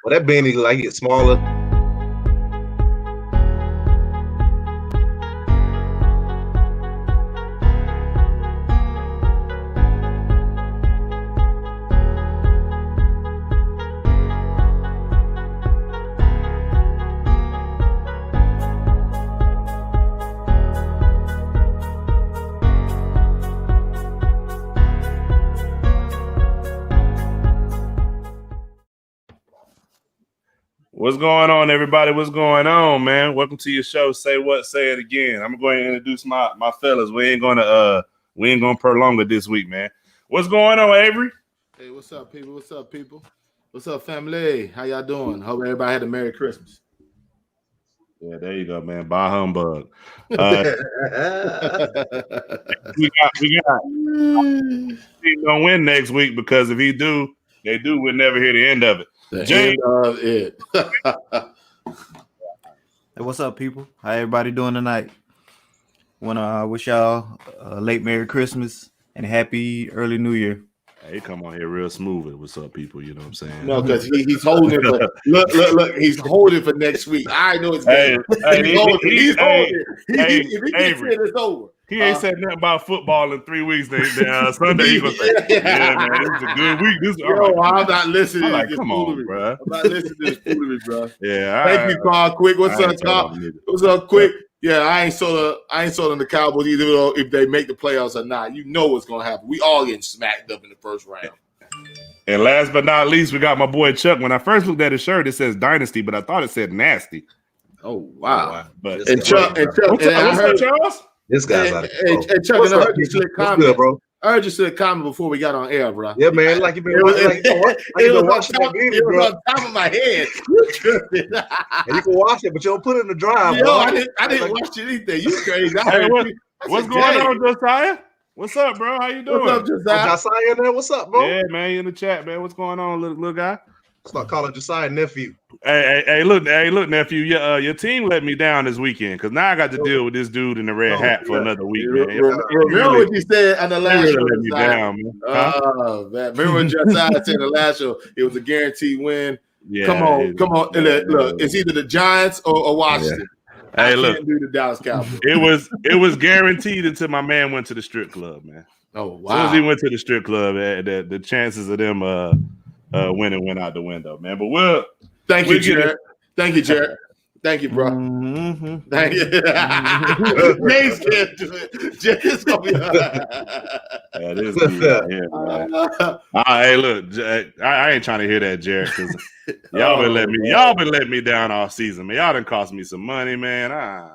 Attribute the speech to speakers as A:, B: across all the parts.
A: Well, that beanie like it's smaller.
B: What's going on, everybody? What's going on, man? Welcome to your show. Say what? Say it again. I'm going to introduce my fellas. We ain't gonna prolong it this week, man. What's going on, Avery?
C: Hey, what's up, people? What's up, people? What's up, family? How y'all doing? Hope everybody had a Merry Christmas.
B: Yeah, there you go, man. Bah humbug. We got. He's gonna win next week because if he do, we'll never hear the end of it.
C: The end of it.
D: Hey, what's up, people? How everybody doing tonight? Want to wish y'all a late Merry Christmas and happy early New Year.
B: Hey, come on here real smooth. What's up, people? You know what I'm saying?
C: No, because he's holding it for look. He's holding for next week. I know it's game. He's holding it. If he gets it, it's over.
B: He ain't said nothing about football in 3 weeks. Sunday he gonna say, "Yeah, man, this is a good week."
C: I'm not listening.
B: I'm like, come on, bro.
C: I'm not listening to this foolery, bro.
B: Yeah.
C: Thank you, Carl. Quick. What's up, Carl? What's up, Quick? Yeah, I ain't sold on the Cowboys either if they make the playoffs or not. You know what's gonna happen. We all getting smacked up in the first round.
B: And last but not least, we got my boy Chuck. When I first looked at his shirt, it says Dynasty, but I thought it said Nasty.
C: Oh wow!
B: But
C: Chuck,
B: what's up, Charles?
A: This guy's out of control.
C: Hey, Chuck, I heard you slick comment.
A: Good, bro?
C: I heard you slick comment before we got on air, bro.
A: Yeah, man. Like you been watching that video,
C: it
A: bro.
C: was on top of my head.
A: And you can wash it, but you don't put it in the dryer,
C: Yo,
A: bro.
C: I didn't watch anything. You crazy?
B: What's going on, Josiah? What's up, bro? How you doing?
C: What's up, Josiah?
A: Josiah there? What's up, bro?
B: Yeah, man, you in the chat, man. What's going on, little guy?
A: Start calling Josiah nephew.
B: Hey, look, nephew. Your team let me down this weekend because now I got to deal with this dude in the red hat for another week, man.
C: Remember what you said on the last show?
B: Let me down, man.
C: Oh, man. Remember what Josiah said in the last show? It was a guaranteed win.
B: Yeah,
C: come on. Look, it's either the Giants or Washington.
B: Yeah. Hey,
C: look, can't do the Dallas Cowboys.
B: It was guaranteed until my man went to the strip club, man.
C: Oh wow!
B: As soon as he went to the strip club, the chances of them winning went out the window, man. But
C: thank you, Jared. Thank you, Jared. Thank you, bro.
D: Mm-hmm.
C: Thank you. Jared's gonna be.
B: That is good. Hey, look, I ain't trying to hear that, Jared, because y'all been letting me down all season, man. Y'all done cost me some money, man. Man,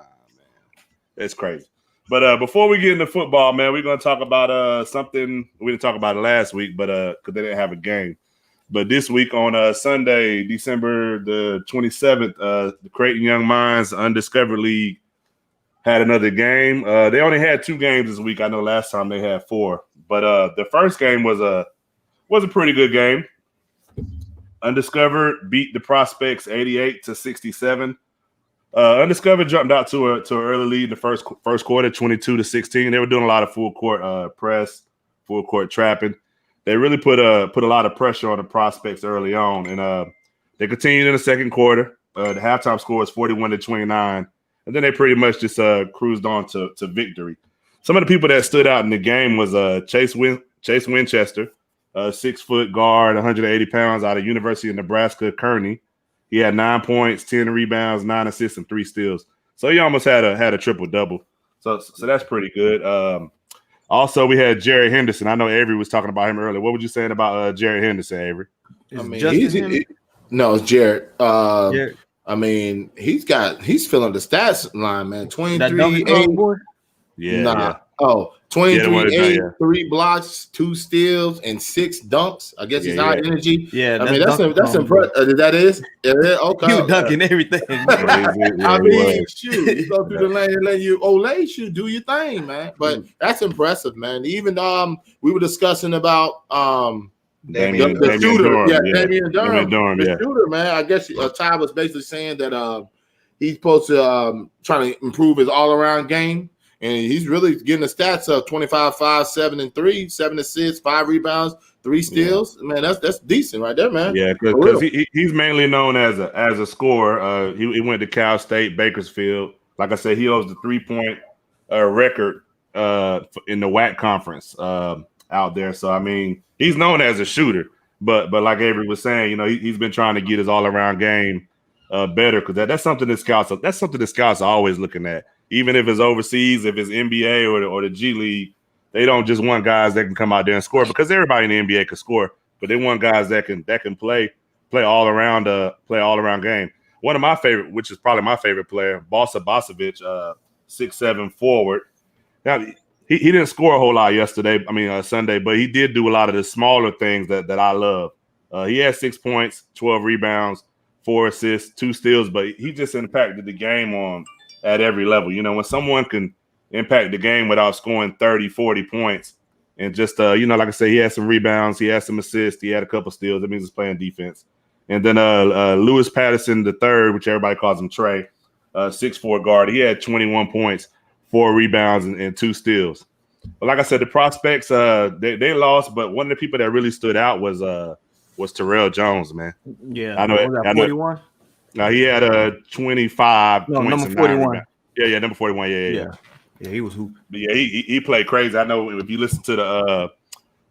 B: it's crazy. But before we get into football, man, we're gonna talk about something we didn't talk about it last week, but because they didn't have a game. But this week on Sunday, December the 27th, the Creighton Young Minds Undiscovered League had another game. They only had 2 games this week. I know last time they had 4. But the first game was a pretty good game. Undiscovered beat the Prospects 88-67. Undiscovered jumped out to an early lead in the first quarter, 22-16. They were doing a lot of full court press, full court trapping. They really put a lot of pressure on the Prospects early on, and they continued in the second quarter. The halftime score was 41-29, and then they pretty much just cruised on to victory. Some of the people that stood out in the game was Chase Winchester, 6-foot guard, 180 pounds, out of University of Nebraska, Kearney. He had 9 points, 10 rebounds, 9 assists, and 3 steals. So he almost had a triple double. So that's pretty good. Also, we had Jared Henderson. I know Avery was talking about him earlier. What were you saying about Jared Henderson, Avery?
C: No, it's Jared. Jared. I mean, he's filling the stats line, man. 23, 8.
B: Yeah.
C: Nah.
B: Yeah.
C: Oh, 23, 8,
B: yeah.
C: 3 blocks, 2 steals, and 6 dunks. I guess he's high energy.
D: Yeah,
C: I mean, that's impressive. That is? Yeah, okay.
D: He was dunking everything.
C: I mean, shoot, you go through the lane and let you Olay shoot, do your thing, man. But that's impressive, man. Even we were discussing about
B: Damian
C: shooter,
B: Durham.
C: The shooter, man. I guess Ty was basically saying that he's supposed to try to improve his all-around game. And he's really getting the stats of 25, 5, 7, and 3, 7 assists, 5 rebounds, 3 steals. Man, that's decent right there, man.
B: Yeah, because he's mainly known as a scorer. He went to Cal State, Bakersfield. Like I said, he holds the 3-point record in the WAC conference out there. So I mean, he's known as a shooter. But like Avery was saying, you know, he's been trying to get his all around game better, because that's something that scouts are always looking at. Even if it's overseas, if it's NBA or the G League, they don't just want guys that can come out there and score, because everybody in the NBA can score, but they want guys that can play all around game. One of my favorite, which is probably my favorite player, Bosa Bosovic, 6'7" forward. Now he didn't score a whole lot Sunday, but he did do a lot of the smaller things that I love. He had 6 points, 12 rebounds, 4 assists, 2 steals, but he just impacted the game at every level. You know, when someone can impact the game without scoring 30, 40 points, and just, like I said, he had some rebounds, he had some assists, he had a couple steals. That means he's playing defense. And then Lewis Patterson III, which everybody calls him Trey, 6'4" guard. He had 21 points, 4 rebounds, and 2 steals. But like I said, the prospects, they lost, but one of the people that really stood out was Terrell Jones, man.
D: Yeah.
B: I know.
D: 41?
B: No, he had 25 points.
D: Number 41.
B: Yeah, number 41. Yeah.
D: Yeah, he was hooping.
B: But yeah, he played crazy. I know if you listen to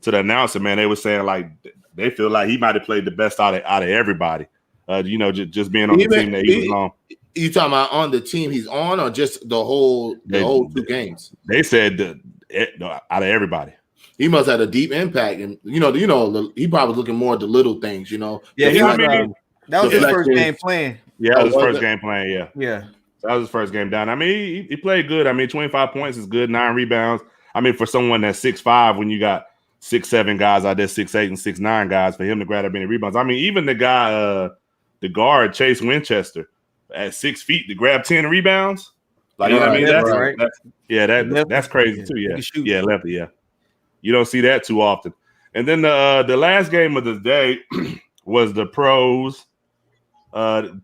B: the announcer, man, they were saying like they feel like he might have played the best out of everybody. Just being on the team that he was on.
C: You talking about on the team he's on, or just the whole 2 games?
B: They said out of everybody.
C: He must have a deep impact, and he probably was looking more at the little things,
D: Yeah, that was his first game playing.
B: Yeah, that was his first game playing. Yeah.
D: Yeah.
B: That was his first game down. I mean, he played good. I mean, 25 points is good, 9 rebounds. I mean, for someone that's 6'5", when you got 6'7" guys out there, 6'8" and 6'9" guys, for him to grab that many rebounds. I mean, even the guy, the guard, Chase Winchester, at 6 feet to grab 10 rebounds. Like, you know what I mean? That's crazy too. Yeah. Yeah, lefty, yeah. You don't see that too often. And then the last game of the day was the pros.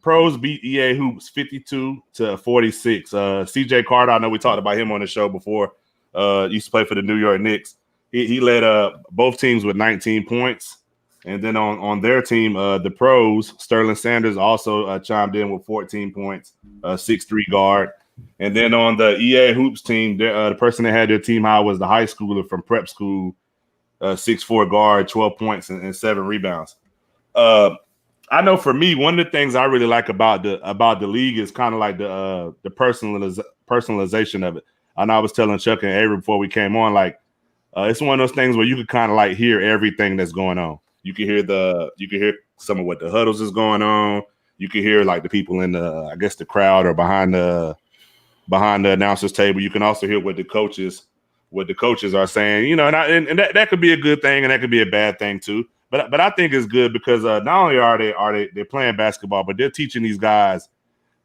B: Pros beat EA Hoops 52-46. CJ Carter, I know we talked about him on the show before. Used to play for the New York Knicks. He led both teams with 19 points. And then on their team, the pros, Sterling Sanders also chimed in with 14 points, 6'3" guard. And then on the EA Hoops team, the person that had their team high was the high schooler from prep school, 6'4" guard, 12 points and 7 rebounds. I know for me, one of the things I really like about the league is kind of like the personalization of it. I know I was telling Chuck and Avery before we came on, like it's one of those things where you could kind of like hear everything that's going on. You can hear some of what the huddles is going on. You can hear like the people in the crowd or behind the announcers table. You can also hear what the coaches are saying. And that could be a good thing and that could be a bad thing too. But I think it's good because not only are they playing basketball, but they're teaching these guys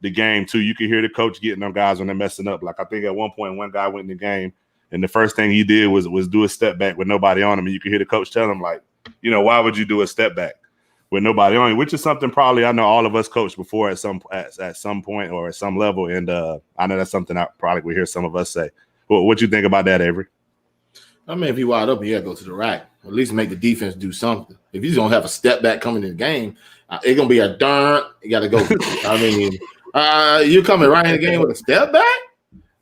B: the game too. You can hear the coach getting them guys when they're messing up. Like I think at one point one guy went in the game and the first thing he did was do a step back with nobody on him, and you can hear the coach tell him like, why would you do a step back with nobody on you? Which is something probably I know all of us coached before at some point or at some level, and I know that's something I probably would hear some of us say. What you think about that, Avery?
C: I mean, if you wide open, you got to go to the rack. At least make the defense do something. If you don't have a step back coming in the game, it's going to be a darn. You got to go. I mean, you're coming right in the game with a step back?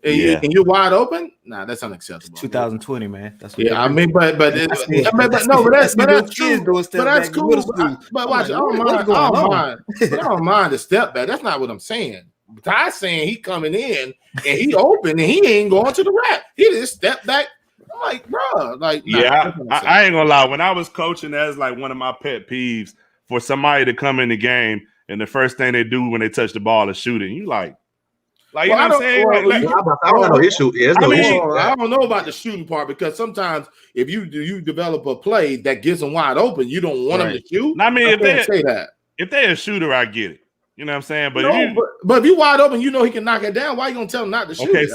C: And you're wide open? Nah, that's unacceptable.
D: 2020, man. That's
C: what I mean, but that's true. But that's cool. But watch, I don't mind the step back. That's not what I'm saying. Ty's saying he coming in and he open and he ain't going to the rack. He just step back. I'm like, bro, like,
B: I ain't gonna lie. When I was coaching, that's like one of my pet peeves for somebody to come in the game and the first thing they do when they touch the ball is shooting. You like you know what I'm saying?
A: I don't have no issue. Yeah,
C: I don't know about the shooting part because sometimes if you develop a play that gets them wide open, you don't want them to shoot.
B: I mean, if they're a shooter, I get it. You know what I'm saying? But
C: if you wide open, he can knock it down. Why you gonna tell him not to shoot?
B: Okay,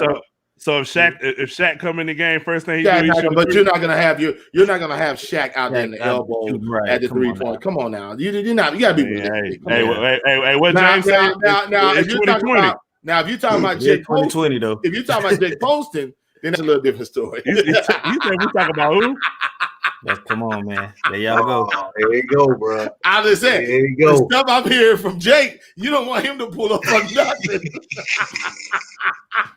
B: so if Shaq come in the game, first thing he do,
C: but you're not gonna have Shaq out there in the elbow at the 3-point. Come on now, you gotta be realistic.
B: Hey, what James said?
C: Now, if you're talking about Jake
D: 2020 though,
C: if you're talking about Jake Poston, then that's a little different story.
B: You said we talk about who?
D: Come on, man. There y'all go.
A: There you go, bro.
C: I just said,
A: there you go.
C: The stuff I'm hearing from Jake, you don't want him to pull up on nothing.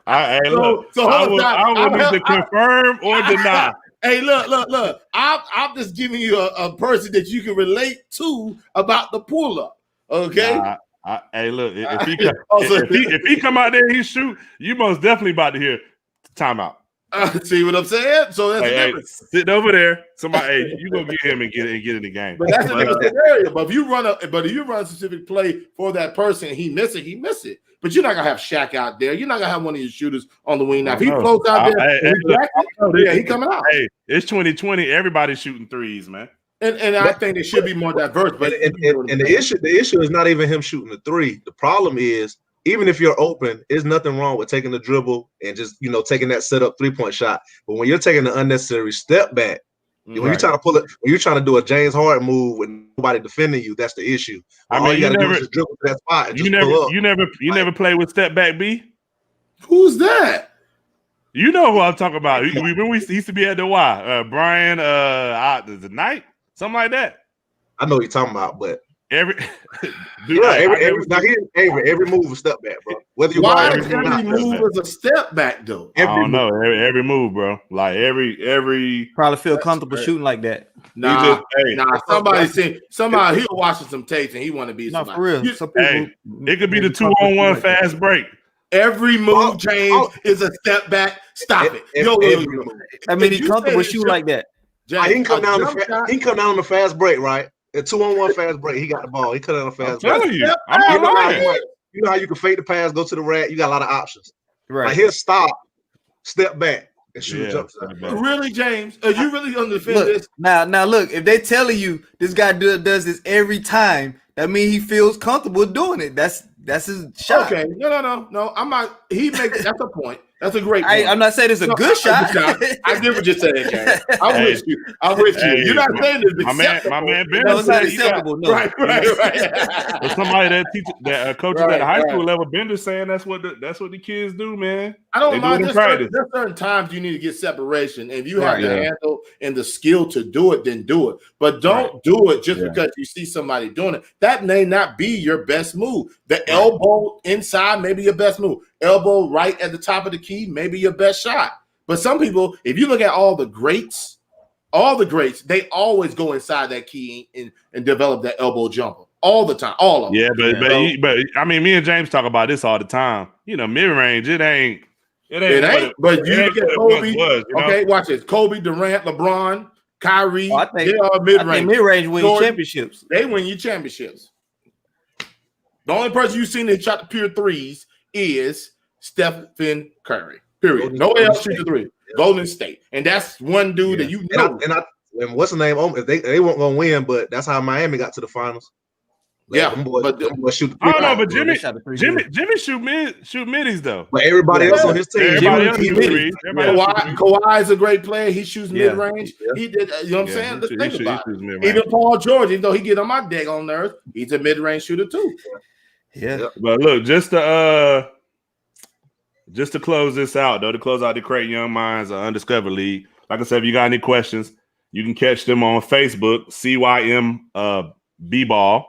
B: Hey, look,
C: So
B: I will either confirm or deny.
C: Hey, look. I'm just giving you a person that you can relate to about the pull up. Okay.
B: Hey, look, if he come out there and he shoot, you most definitely about to hear timeout.
C: See what I'm saying? So that's the difference.
B: Sitting over there, somebody, you go get him and get in the game.
C: But that's a different scenario. But if you run a specific play for that person, and he miss it. But you're not gonna have Shaq out there. You're not gonna have one of your shooters on the wing. Now, if he floats out there, he coming out.
B: Hey, it's 2020. Everybody's shooting threes, man.
C: And I think it should be more diverse. But
A: the issue is not even him shooting the three. The problem is, even if you're open, there's nothing wrong with taking the dribble and just taking that setup 3-point shot. But when you're taking the unnecessary step back, when you're trying to pull it, when you're trying to do a James Harden move with nobody defending you, that's the issue. All you gotta do is just dribble to that spot. And
B: you never play with step back B.
C: Who's that?
B: You know who I'm talking about. We used to be at the Y. Brian, the Knight, something like that.
A: I know what you're talking about, but
B: every
A: move is step back, bro. Whether you
C: every move is a step back, though.
B: I don't know. Every move, bro. Like every
D: probably feel comfortable shooting like that.
C: Nah. Somebody he'll watching some tapes and he want to be somebody.
D: For real.
B: It could be the 2-on-1 fast break.
C: Every move, James, is a step back. Stop it.
D: I mean, he's comfortable shooting like that.
A: James, he can come down on the fast break, right? A 2-on-1 fast break. He got the ball. He cut it on a fast break.
B: You
A: know how you can fake the pass, go to the rack. You got a lot of options.
D: Right.
A: Like he'll stop, step back, and shoot a jump shot.
C: Really, James? Are you really going to defend this?
D: Now, look. If they telling you this guy does this every time, that means he feels comfortable doing it. That's his shot.
C: Okay. No. I'm not. That's a point. That's a great point.
D: I'm not saying it's a good shot.
C: I get what you're saying, James. I'm with you. You're not saying it's acceptable.
B: My man Ben
D: it's not acceptable. No.
C: Right.
B: Somebody that coaches at the high school level, Bender's saying that's what the kids do, man.
C: I don't mind. There's certain times you need to get separation. If you have the handle and the skill to do it, then do it. But don't do it just because you see somebody doing it. That may not be your best move. The elbow inside may be your best move. Elbow right at the top of the key, maybe your best shot. But some people, if you look at all the greats, they always go inside that key and develop that elbow jumper all the time, all of them.
B: Yeah, but I mean, me and James talk about this all the time. Mid range, it ain't.
C: But you look at Kobe. Okay, watch this: Kobe, Durant, LeBron, Kyrie. They are mid range.
D: Mid range win you championships.
C: They win you championships. The only person you've seen that shot the pure threes is Stephen Curry. Period. Nobody else shoots the three. Golden State, and that's one dude that you know.
A: And what's the name? They weren't gonna win, but that's how Miami got to the finals.
B: Them boys shoot. I don't know, but Jimmy shoot middies though.
A: But everybody else on his team,
C: Kawhi is a great player. He shoots mid range. He did. You know what I'm saying? Let's think about it. Even Paul George, even though he get on my deck on nerves, he's a mid range shooter too.
D: Yeah.
B: But look, just to close this out, though, to close out the Create Young Minds Undiscovered League. Like I said, if you got any questions, you can catch them on Facebook, CYM B-Ball.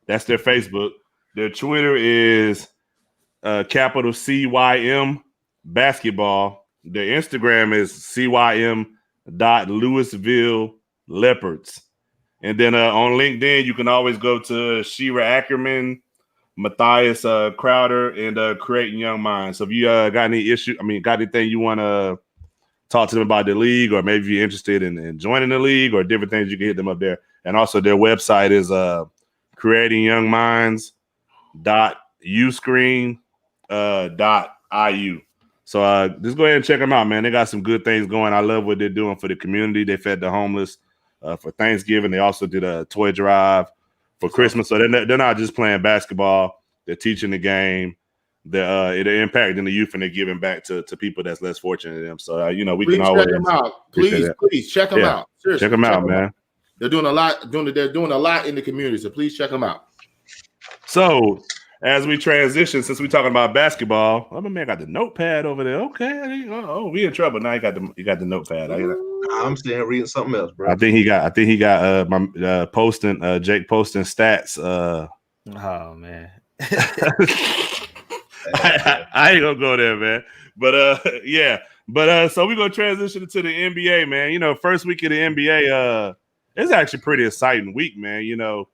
B: That's their Facebook. Their Twitter is capital CYM Basketball. Their Instagram is CYM.Louisville Leopards. And then on LinkedIn, you can always go to Shira Ackerman, Matthias Crowder, and Creating Young Minds. So if you got any got anything you want to talk to them about the league, or maybe you're interested in joining the league or different things, you can hit them up there. And also their website is creatingyoungminds.uscreen.iu. So just go ahead and check them out, man. They got some good things going. I love what they're doing for the community. They fed the homeless for Thanksgiving. They also did a toy drive for Christmas. So they're not just playing basketball. They're teaching the game. They're impacting the youth, and they're giving back to people that's less fortunate than them. So we
C: please
B: can always
C: check them out. Please check them out. Seriously,
B: check them out, man.
C: They're doing a lot. They're doing a lot in the community. So please check them out.
B: So as we transition, since we're talking about basketball, my man got the notepad over there. Okay, we in trouble now. He got the notepad.
A: I'm still reading something else, bro.
B: I think he got my posting Jake posting stats.
D: Oh man,
B: I ain't gonna go there, man. But yeah. But so we're gonna transition to the NBA, man. You know, first week of the NBA, it's actually pretty exciting week, man. You know,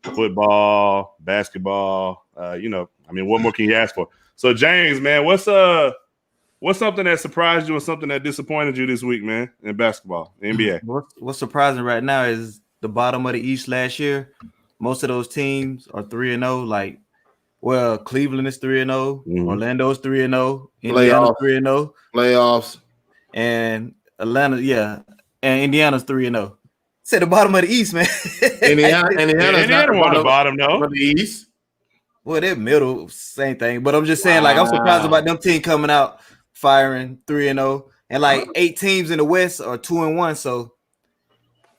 B: football, basketball. You know, I mean, what more can you ask for? So, James, man, what's something that surprised you or something that disappointed you this week, man, in basketball, the NBA?
D: What's surprising right now is the bottom of the East last year. Most of those teams are 3-0. Like, well, Cleveland is 3-0, Orlando's 3-0, Indiana's 3-0,
C: playoffs,
D: and Atlanta, yeah, and Indiana's 3-0. Say the bottom of the East, man.
C: Indiana
B: on the bottom, though.
C: Of the East.
D: Well, they're middle, same thing. But I'm just saying, like, I'm surprised about them team coming out firing 3-0, and like 8 teams in the West are 2-1. So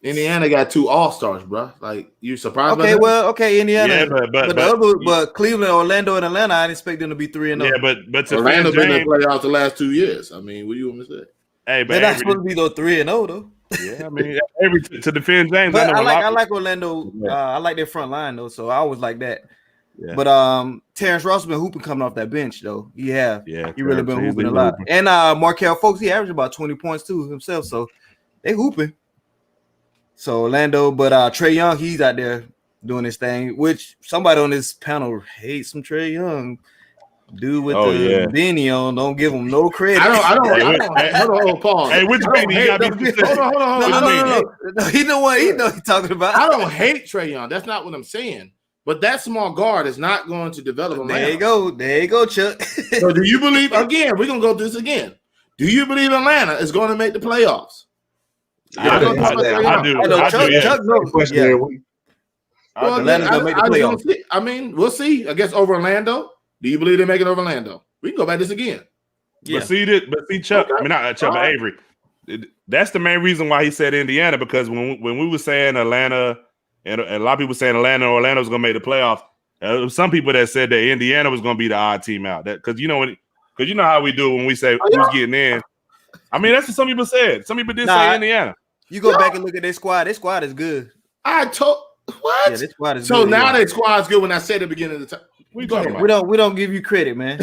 C: Indiana got 2 All-Stars, bro. Like, you surprised?
D: Okay, well, okay, Indiana.
B: Yeah,
D: but Cleveland, Orlando, and Atlanta, I didn't expect them to be 3-0.
B: Yeah, but
C: Orlando's been in the playoffs the last 2 years. I mean, what do you want me to say?
B: Hey, but
D: they're not supposed to be 3-0 though.
B: Yeah, I mean, to defend James,
D: but I like Orlando. I like their front line though, so I always like that. Yeah. But Terrence Ross been hooping coming off that bench though. He really been hooping a lot. And Markelle Fultz, he averaged about 20 points too himself. So they hooping. So Orlando, but Trae Young, he's out there doing his thing. Which somebody on this panel hates some Trae Young. Dude with the beanie on, don't give him no credit.
C: I don't. Hold on, pause.
B: Hey, which beanie?
C: Hold on.
D: No, he know what he's talking about.
C: I don't hate Trae Young. That's not what I'm saying. But that small guard is not going to develop.
D: There you go, Chuck.
C: So do you believe, again, we're going to go through this again. Do you believe Atlanta is going to make the playoffs?
B: I do.
D: Chuck knows. Yeah.
C: Well, Atlanta's going to make the playoffs. I mean, we'll see. I guess over Orlando. Do you believe they make it over Orlando? We can go back to this again.
B: Yeah. But see, Chuck, okay. I mean, not Chuck, but Avery. That's the main reason why he said Indiana, because when we were saying Atlanta, and a lot of people saying Orlando was going to make the playoffs. Some people that said that Indiana was going to be the odd team out. Because you know how we do when we say who's getting in. I mean, that's what some people said. Some people did say Indiana.
D: You go back and look at their squad. Their squad is good.
C: What?
D: Yeah, their squad is
C: so
D: good.
C: Now their squad is good when I said at the beginning of the time.
D: We don't give you credit, man.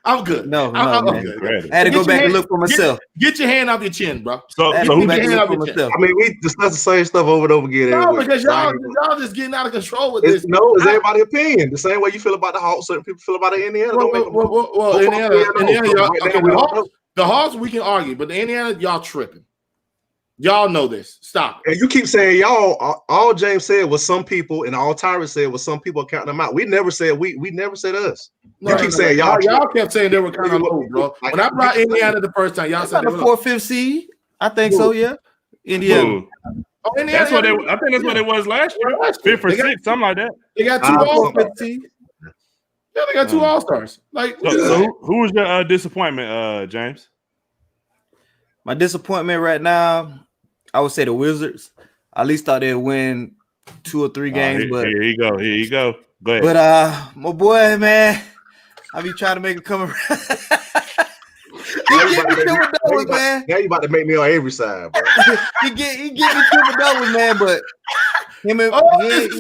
C: I'm good.
D: No,
C: I'm
D: man.
C: Good.
D: I had to go back and look for myself.
C: Get your hand off your chin, bro.
B: So
C: who's your hand off your chin?
A: I mean, we discuss the same stuff over and over again.
C: No, because y'all just getting out of control with this.
A: No, it's everybody's opinion. The same way you feel about the Hawks, certain people feel about the Indiana.
C: Well, Indiana, the Hawks we can argue, but the Indiana, y'all tripping. Y'all know this. Stop it.
A: And you keep saying y'all. All James said was some people, and all Tyrus said was some people counting them out. We never said we never said us. You keep saying y'all.
C: Y'all kept saying they were kind of low, bro. When I brought Indiana the first time, y'all said
D: the 4th, 5th seed. I think so. Yeah, Indiana.
C: Oh, Indiana.
B: That's what I think that's what it was last year. 5th or 6th, something like that.
C: They got 2 All-Stars. Yeah, they got 2 All-Stars. Like,
B: so who was your disappointment, James?
D: My disappointment right now, I would say the Wizards. I at least thought they'd win 2 or 3 games.
B: Here you go. Go ahead.
D: But my boy, man, I be trying to make it come around.
A: Now you about to make me on Avery side, bro.
D: he get me triple doubles, man. But him and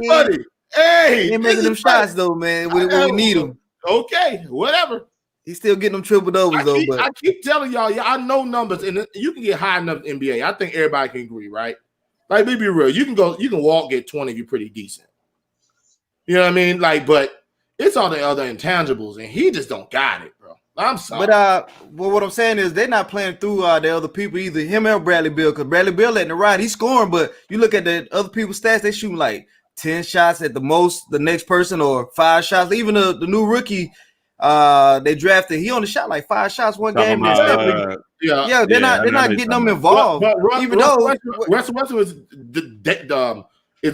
C: funny. Hey,
D: he making them shots though, man. When we need them.
C: Okay, whatever.
D: He's still getting them triple doubles though. But
C: I keep telling y'all, I know numbers, and you can get high enough in NBA. I think everybody can agree, right? Like, be real. You can walk get 20 if you're pretty decent. You know what I mean? Like, but it's all the other intangibles, and he just don't got it, bro. I'm sorry.
D: But what I'm saying is they're not playing through the other people, either him or Bradley Beal, because Bradley Beal letting it ride. He's scoring, but you look at the other people's stats, they shooting like 10 shots at the most, the next person, or 5 shots. Even the new rookie they drafted, he only shot like 5 shots one game. They're not getting them involved.
C: But
D: even though
C: Russell is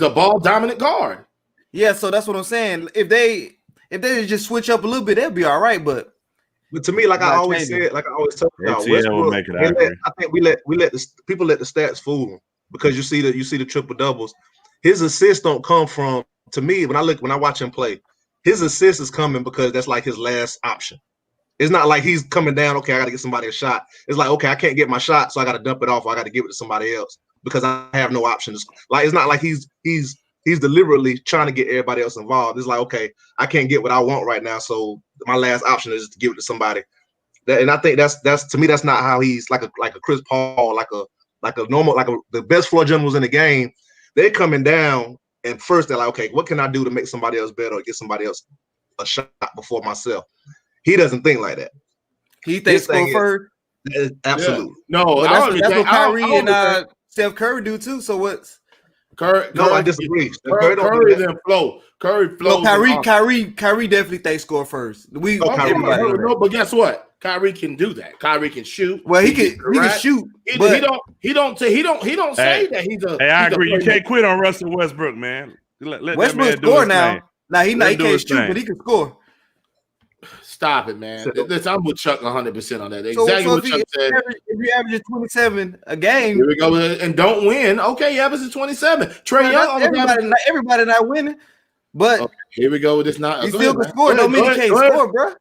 C: a ball dominant guard.
D: Yeah, so that's what I'm saying. If they just switch up a little bit, they'll be all right. But
A: to me, like I always said, like I always talk about, Westbrook, I think we let the people let the stats fool them, because you see the triple doubles. His assists don't come from, to me, when I watch him play, his assist is coming because that's like his last option. It's not like he's coming down, okay, I got to get somebody a shot. It's like, okay, I can't get my shot, so I got to dump it off. Or I got to give it to somebody else because I have no options. Like, it's not like he's deliberately trying to get everybody else involved. It's like, okay, I can't get what I want right now, so my last option is to give it to somebody. And I think that's to me, that's not how he's like a Chris Paul, like a normal, the best floor generals in the game. They're coming down, and first they're like, okay, what can I do to make somebody else better or get somebody else a shot before myself? He doesn't think like that.
D: He thinks score first.
A: Absolutely.
C: Yeah. No,
D: that's what Kyrie and Steph Curry do too. So what's
A: Curry? No, I disagree.
C: Curry then flow. Curry flows.
D: No, Kyrie definitely thinks score first.
C: No, but guess what? Kyrie can do that. Kyrie can shoot.
D: Well, he can shoot.
C: He don't say that he's a.
B: Hey, I agree. You can't quit on Russell Westbrook, man. Let
D: Westbrook score now. Now he can't shoot, but he can score.
C: Stop it, man. Listen, I'm with Chuck 100% on that. Exactly what Chuck said.
D: If you average 27 a game,
C: here we go, and don't win. Okay, you average 27. Trae Young,
D: everybody not winning, but
C: okay, here we go with this. Not
D: he still can score. Don't mean he can't score, bro.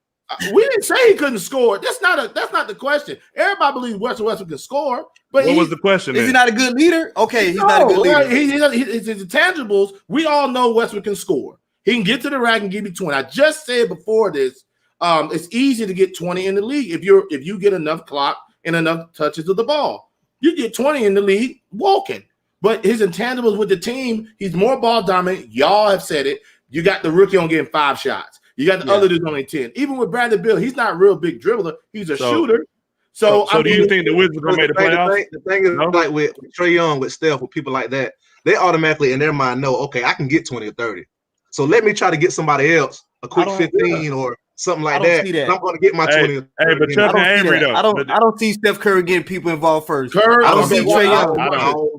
C: We didn't say he couldn't score. That's not the question. Everybody believes Russell Westbrook can score, but
B: what was the question?
D: Is he not a good leader? Okay, he's not a good leader.
C: His intangibles. We all know Westbrook can score. He can get to the rack and give you 20. I just said before this. It's easy to get 20 in the league if you get enough clock and enough touches of the ball. You get 20 in the league walking. But his intangibles with the team, he's more ball dominant. Y'all have said it. You got the rookie on getting 5 shots. You got the other dudes only 10. Even with Bradley Beal, he's not a real big dribbler. He's a shooter. So
B: do you think the Wizards are going to make the playoffs?
A: The thing is, like with Trae Young, with Steph, with people like that, they automatically in their mind know, okay, I can get 20 or 30. So let me try to get somebody else a quick 15 or something like that. I'm going to get my 20.
B: Hey, but Chuck and Avery, though.
D: I don't see Steph Curry getting people involved first.
C: I
D: don't see Trae Young.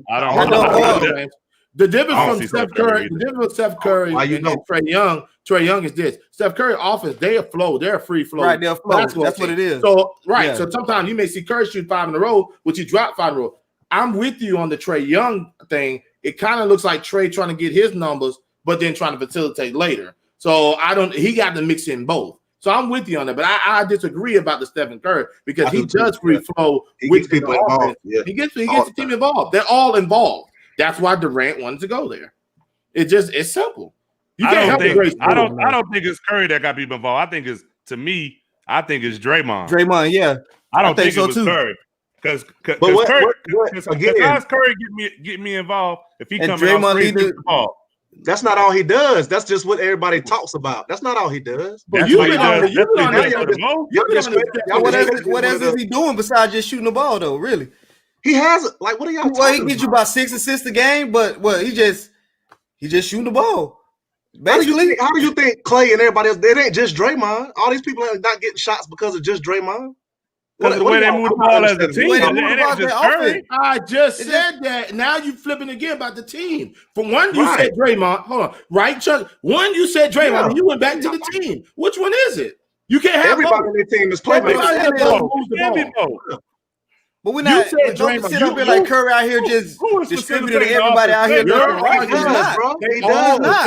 B: I don't.
C: The difference from Steph Curry, and Trae Young is this. Steph Curry offense, they are flow. They're a free flow.
D: Right, they're flow. That's what it is.
C: So, so sometimes you may see Curry shoot 5 in a row, which he dropped 5 in a row. I'm with you on the Trae Young thing. It kind of looks like Trae trying to get his numbers, but then trying to facilitate later. So he got to mix in both. So I'm with you on that, but I disagree about the Stephen Curry because he does free flow with people involved. Yeah. He gets the team involved. They're all involved. That's why Durant wanted to go there. It's simple.
B: I don't think it's Curry that got people involved. I think it's Draymond.
D: Draymond, yeah.
B: I don't think so too. Curry. Because Curry get me involved if he comes out the ball.
A: That's not all he does. That's just what everybody talks about. That's not all he does.
D: But what else is he doing besides just shooting the ball, though? Really,
A: he has what are y'all?
D: Well, he gets you about 6 assists a game, but he just shooting the ball. Basically,
A: how do you think Clay and everybody else? It ain't just Draymond. All these people are not getting shots because of just Draymond.
B: Because the way they move the ball as a team,
C: I just said that. Now you flipping again about the team. For one, you said Draymond. Hold on, right, Chuck? One, you said Draymond. And you went back to the team. Which one is it? You can't have
A: everybody on the team is playmakers.
D: But we're not. Don't sit up here like Curry out here just distributing everybody out here.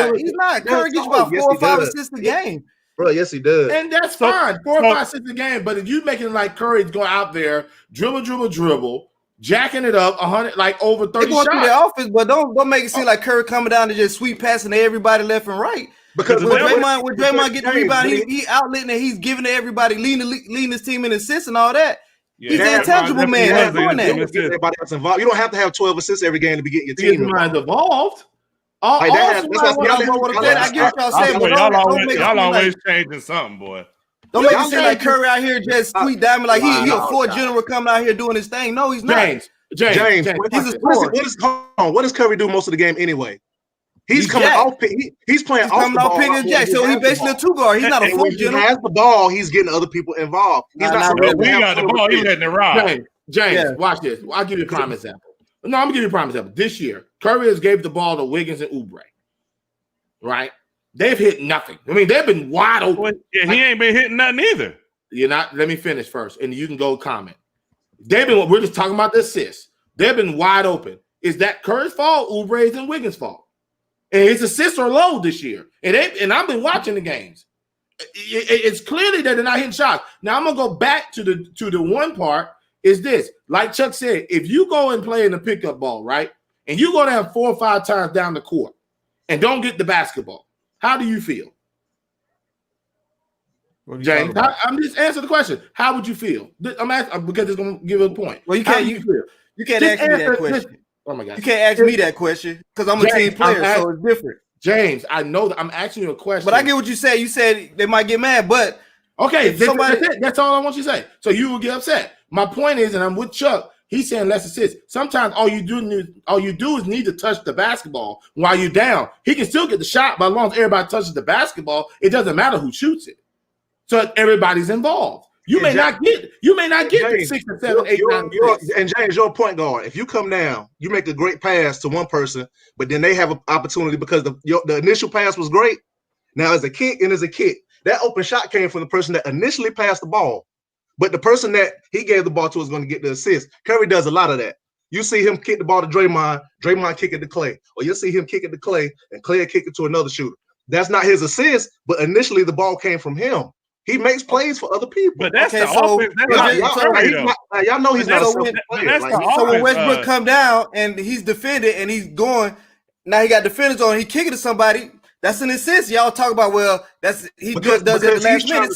D: He's not. Curry gets about 4 or 5 assists a game.
A: Bro, yes, he does.
C: And that's fine. 4 or 5 assists a game. But if you making like Curry's going out there, dribble, jacking it up 100, like over 30 shots.
D: Through the offense, but don't make it seem like Curry coming down and just sweep passing to everybody left and right. Because when Draymond getting the rebound, he outletting it. He's giving to everybody, leading his team in assists and all that. Yeah, he's an intangible man. Doing that.
A: Everybody else involved. You don't have to have 12 assists every game to be getting your team
C: involved.
D: I get what y'all saying, but
B: y'all always changing something, boy.
D: Don't make it seem like Curry out here just sweet diamond like he a floor general coming out here doing his thing. No, he's not.
A: James, he's a scorer. What does Curry do most of the game anyway? He's coming off. He's playing off the ball.
D: Pick and jack, so he's basically a 2-guard. He's not a floor general.
A: When he has the ball, he's getting other people involved. He's not.
B: We got the ball. He's letting it ride.
C: James, watch this. I'll give you a prime example. No, I'm gonna give you a prime example. This year, Curry has gave the ball to Wiggins and Oubre. Right? They've hit nothing. I mean, they've been wide open.
B: Yeah, he ain't been hitting nothing either.
C: You're not. Let me finish first, and you can go comment. We're just talking about the assists. They've been wide open. Is that Curry's fault? Oubre's and Wiggins' fault? and his assists are low this year. And I've been watching the games. It's clearly that they're not hitting shots. Now I'm gonna go back to the one part is this. Like Chuck said, if you go and play in the pickup ball, right, and you go down 4 or 5 times down the court and don't get the basketball, how do you feel? James, I'm just answering the question. How would you feel? I'm asking because it's gonna give a point.
D: Well, you can't ask me that question.
C: Oh my God!
D: You can't ask me that question because I'm a team player, so it's different.
C: James, I know that I'm asking you a question,
D: but I get what you say. You said they might get mad, but
C: okay, that's all I want you to say. So you will get upset. My point is, and I'm with Chuck. He's saying less assists. Sometimes all you do is need to touch the basketball while you're down. He can still get the shot, but as long as everybody touches the basketball, it doesn't matter who shoots it. So everybody's involved. You may not get James, 6 or 7, 8, 9.
A: And James, your point guard. If you come down, you make a great pass to one person, but then they have an opportunity because the initial pass was great. Now as a kick and as a kick, that open shot came from the person that initially passed the ball, but the person that he gave the ball to is going to get the assist. Curry does a lot of that. You see him kick the ball to Draymond kick it to Clay, or you'll see him kick it to Clay, and Clay kick it to another shooter. That's not his assist, but initially the ball came from him. He makes plays for other people.
B: But that's the offense.
A: Y'all know he's not a selfish player.
D: So when Westbrook come down and he's defended and he's going, now he got defenders on, he kicking to somebody. That's an assist. Y'all talk about, well, he just does it the last minute.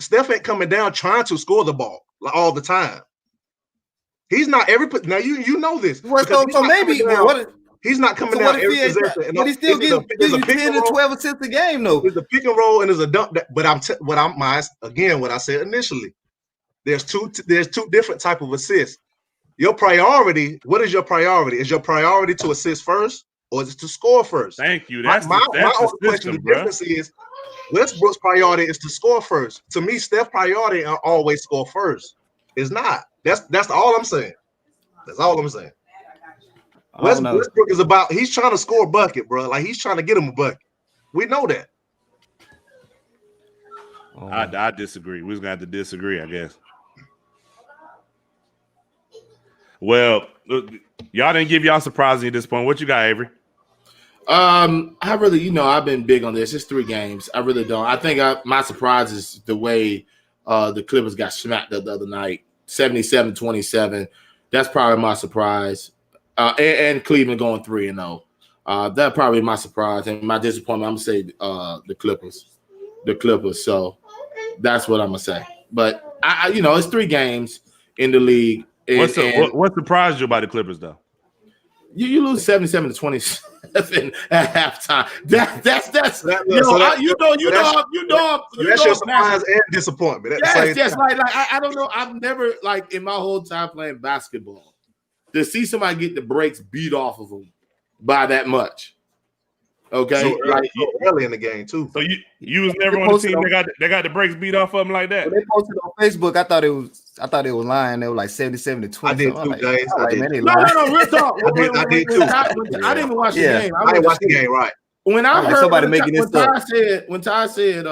A: Steph ain't coming down trying to score the ball all the time. He's not every now you know this.
D: Well, so maybe
A: he's not coming down every possession.
D: But he still gives you 10 to 12 assists a game, though.
A: There's a pick and roll and there's a dunk. But what I said initially, there's two different type of assists. Your priority, what is your priority? Is your priority to assist first or is it to score first?
B: Thank you.
A: That's my only question. The difference is Westbrook's priority is to score first. To me, Steph's priority are always score first. It's not. That's all I'm saying. That's all I'm saying. Westbrook is he's trying to score a bucket, bro. Like he's trying to get him a bucket. We know that.
B: I disagree. We're just gonna have to disagree, I guess. Well, y'all didn't give y'all surprising at this point. What you got, Avery?
C: I really, I've been big on this. It's 3 games. I really don't. I think my surprise is the way the Clippers got smacked the other night, 77-27. That's probably my surprise. And Cleveland going 3-0. That's probably my surprise and my disappointment. I'm gonna say the Clippers. The Clippers. So that's what I'm gonna say. But I it's 3 games in the league.
B: What surprised you about the Clippers though?
C: You lose 77-27 at halftime. That's
A: that's your surprise and disappointment.
C: Yes. Like I don't know. I've never in my whole time playing basketball to see somebody get the brakes beat off of them by that much. Okay,
A: so early in the game too.
B: So you was never on the team that got the brakes beat off of them like that.
D: When they posted on Facebook, I thought it was lying. They were like 77-20.
A: I did too, James.
C: No, real talk.
A: I did too.
C: I didn't watch the game.
A: I didn't watch the game. Right.
C: When I heard
D: somebody making this up,
C: when Ty said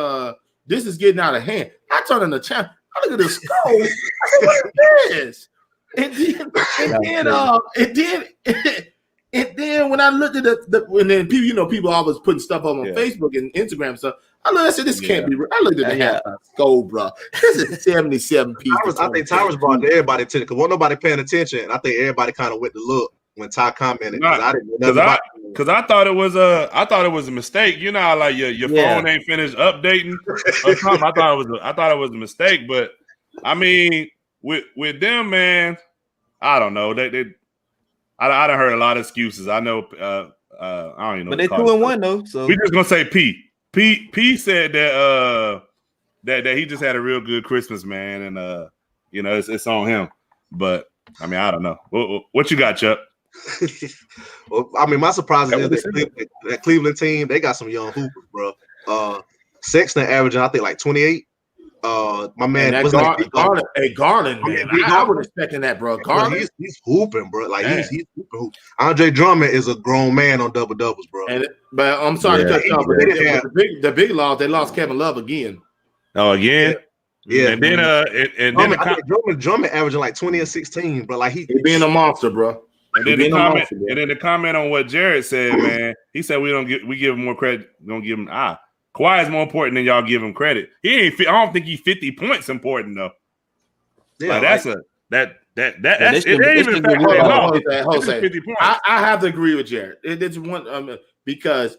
C: this is getting out of hand, I turned on the channel. I look at the score. I said, what is this? And then when I looked at and then people always putting stuff up on Facebook and Instagram and stuff. I said, this can't be real. I looked at the halftime score, bro. This is 77 people.
A: I think Tyrus brought everybody to it because wasn't nobody paying attention. I think everybody kind of went to look when Ty commented
B: because I thought it was a mistake. You know how like your phone ain't finished updating or something. I thought it was a mistake, but I mean with them, man, I don't know. I done heard a lot of excuses. I know. I don't even know.
D: But they 2-1 though. So
B: we just gonna say P. P said that that he just had a real good Christmas, man, and it's on him. But I mean, I don't know. What you got, Chuck?
A: Well, I mean, my surprise is that Cleveland team. They got some young hoopers, bro. Sexton averaging, I think, like 28. My man was
C: Garland, man. I was expecting that, bro. Garland,
A: he's hooping, bro. Like he's hooping. Andre Drummond is a grown man on double doubles, bro.
C: But I'm sorry to cut you off, but the big loss, they lost Kevin Love again.
B: Oh, again.
A: Yeah.
B: And then
A: Drummond averaging like 20 and 16, bro. Like he
C: being a monster, bro.
B: And then the comment on what Jared said, man. He said we give him more credit. We don't give him Kawhi is more important than y'all give him credit. He ain't. I don't think he's 50 points important though. Yeah, that's it ain't even
C: Jose. 50 points. I have to agree with Jared. It's one because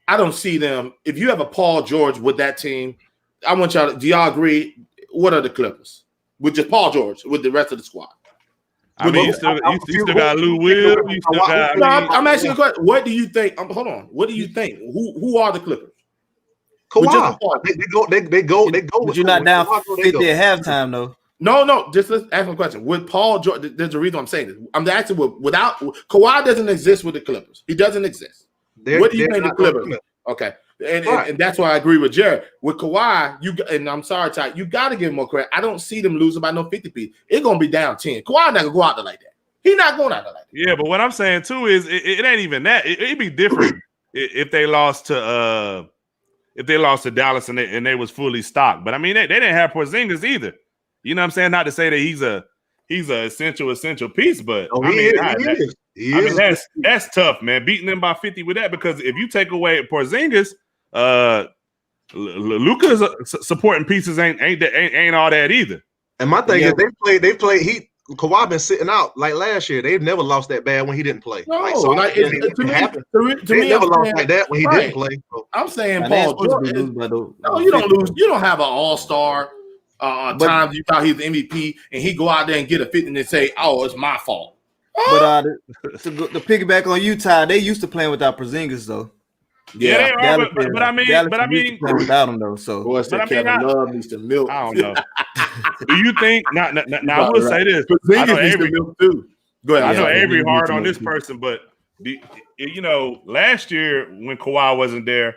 C: I don't see them. If you have a Paul George with that team, I want y'all. Do y'all agree? What are the Clippers with just Paul George with the rest of the squad?
B: I mean, you still got Lou Will. You still got.
C: I'm asking a question. What do you think? Hold on. What do you think? Who are the Clippers?
A: Kawhi. They go.
D: But you're not down 50 at halftime, though.
C: No. Just let's ask a question. With Paul George, there's a reason I'm saying this. I'm asking without Kawhi doesn't exist with the Clippers. He doesn't exist. What do you think the Clippers? Okay. And that's why I agree with Jared. With Kawhi, and I'm sorry, Ty, you got to give him more credit. I don't see them losing by no 50 piece. It's going to be down 10. Kawhi not going to go out there like that. He's not going out there like that.
B: Yeah, but what I'm saying, too, is it ain't even that. It'd be different if they lost to Dallas and they was fully stocked. But, I mean, they didn't have Porzingis either. You know what I'm saying? Not to say that he's a essential pipiece, but that's tough, man. Beating them by 50 with that, because if you take away Porzingis, Luka's supporting pieces ain't all that either.
A: And my thing is they played Kawhi been sitting out like last year. They've never lost that bad when he didn't play.
C: No,
A: they never lost like that when he didn't play. So.
C: I'm saying Paul George. No, you don't lose. You don't have an all-star times you thought he was the MVP and he go out there and get a 50 and say, "Oh, it's my fault."
D: But to piggyback on Utah, they used to playing without Porzingis though.
B: Yeah, they are, but I mean,
D: without him though. So,
C: Kevin Love needs to milk.
B: I don't know. Do you think? Now I will say this.
C: Porzingis needs to milk too. Go ahead.
B: I know Avery hard on this person, but last year when Kawhi wasn't there,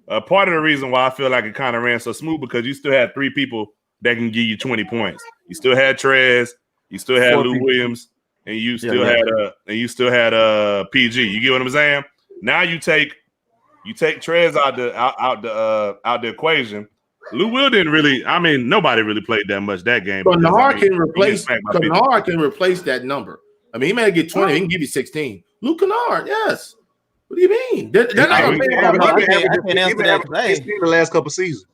B: part of the reason why I feel like it kind of ran so smooth because you still had three people that can give you 20 points. You still had Trez, you still had Lou Williams, and you still had PG. You get what I'm saying? Now you take Trez out the equation. Lou Will didn't really. I mean, nobody really played that much that game.
C: But Kennard can replace that number. I mean, he may get 20. He can give you 16. Luke Kennard, yes. What do you mean? They're not going to pay him.
D: I can't answer that.
A: 16 the last couple seasons.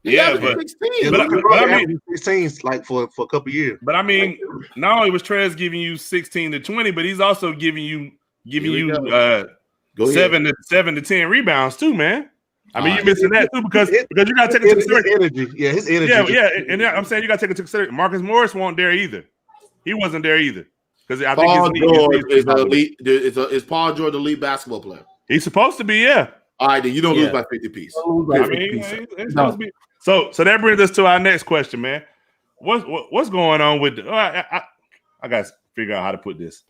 B: Yeah, but
C: 16.
B: I mean,
A: 16 like for a couple years.
B: But I mean, not only was Trez giving you 16 to 20, but he's also giving you 7 to 10 rebounds too, man. I mean, you're missing that too because you got to take into consideration
A: his energy.
B: Yeah, and I'm saying you got to take into consideration Marcus Morris wasn't there either. He wasn't there either because I think
C: Paul George is elite. Is Paul George the elite basketball player?
B: He's supposed to be, yeah.
C: All right, then you don't lose by 50 piece.
B: I mean, it's supposed to be. So that brings us to our next question, man. What's going on with? I got to figure out how to put this.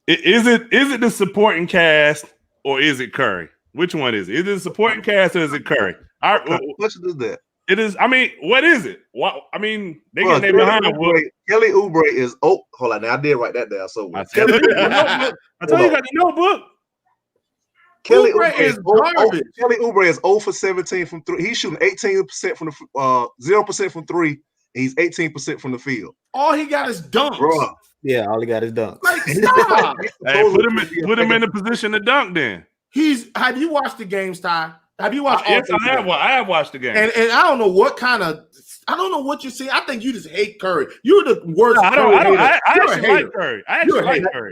B: Is it the supporting cast or is it Curry? Which one is it? Is it the supporting cast or is it Curry?
A: What is that?
B: It is. I mean, what is it? What I mean, they get their behind.
A: Kelly Oubre is. Oh, hold on. Now I did write that down. So
B: I told you you got the notebook.
A: Kelly Oubre is garbage. Kelly Oubre is 0 for 17 from 3. He's shooting 18% from the 0% from 3. And he's 18% from the field.
C: All he got is dunks.
A: Bruh.
D: Yeah, all he got is dunks.
C: Like, stop.
B: Hey, put him in the position to dunk. Then
C: have you watched the games, Ty? Have you watched?
B: Yes, I have watched the game.
C: And I don't know what kind of. I don't know what you're saying. I think you just hate Curry. You're the worst.
B: I actually like Curry. I actually like Curry.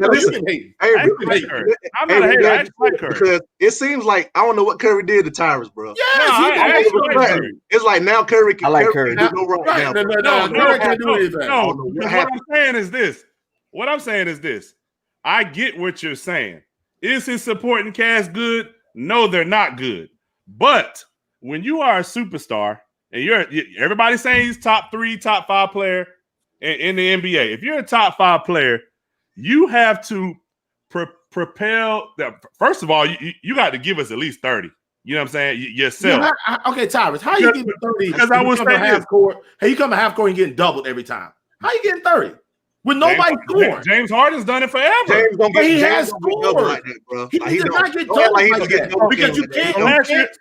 B: I'm not a hater. I actually like Curry.
A: Because it seems like I don't know what Curry did to Tyrus, bro.
C: Yes,
B: I actually like Curry.
A: It's like now Curry can.
D: I like Curry.
A: Can go right now.
C: No, Curry can't do anything.
B: No, what I'm saying is this. I get what you're saying. Is his supporting cast good? No, they're not good. But when you are a superstar and everybody's saying he's top 3, top 5 player in the NBA. If you're a top 5 player, you have to propel. First of all, you got to give us at least 30. You know what I'm saying? Yourself.
C: Okay, Tyrus, how you getting 30?
B: Because I was saying
C: half court. Hey, you come to half court and getting doubled every time. How you getting 30? With nobody scoring.
B: James Harden's done it forever.
C: He has scored. Like that, bro. He does not get doubled like that. Because you can't.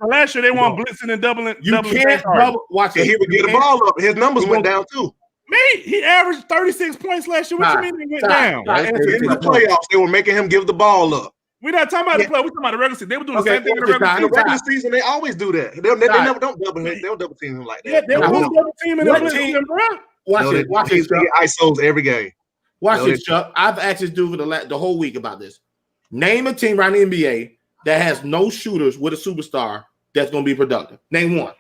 B: Last year they weren't blitzing and doubling.
C: You can't double. Watch it.
A: He would get the ball up. His numbers went down too.
B: He averaged 36 points last year. What you mean he went down?
A: In the playoffs, they were making him give the ball up.
B: We're not talking about the play. We're talking about the regular season. They were doing the same thing in the
A: regular season. They always do that. They never don't double him. They don't double team him like that.
B: Yeah, they were double teaming him, bro.
C: Watch this.
A: He ISOs every game.
C: Watch this, Chuck. I've asked this dude for the whole week about this. Name a team around the NBA that has no shooters with a superstar that's going to be productive. Name one.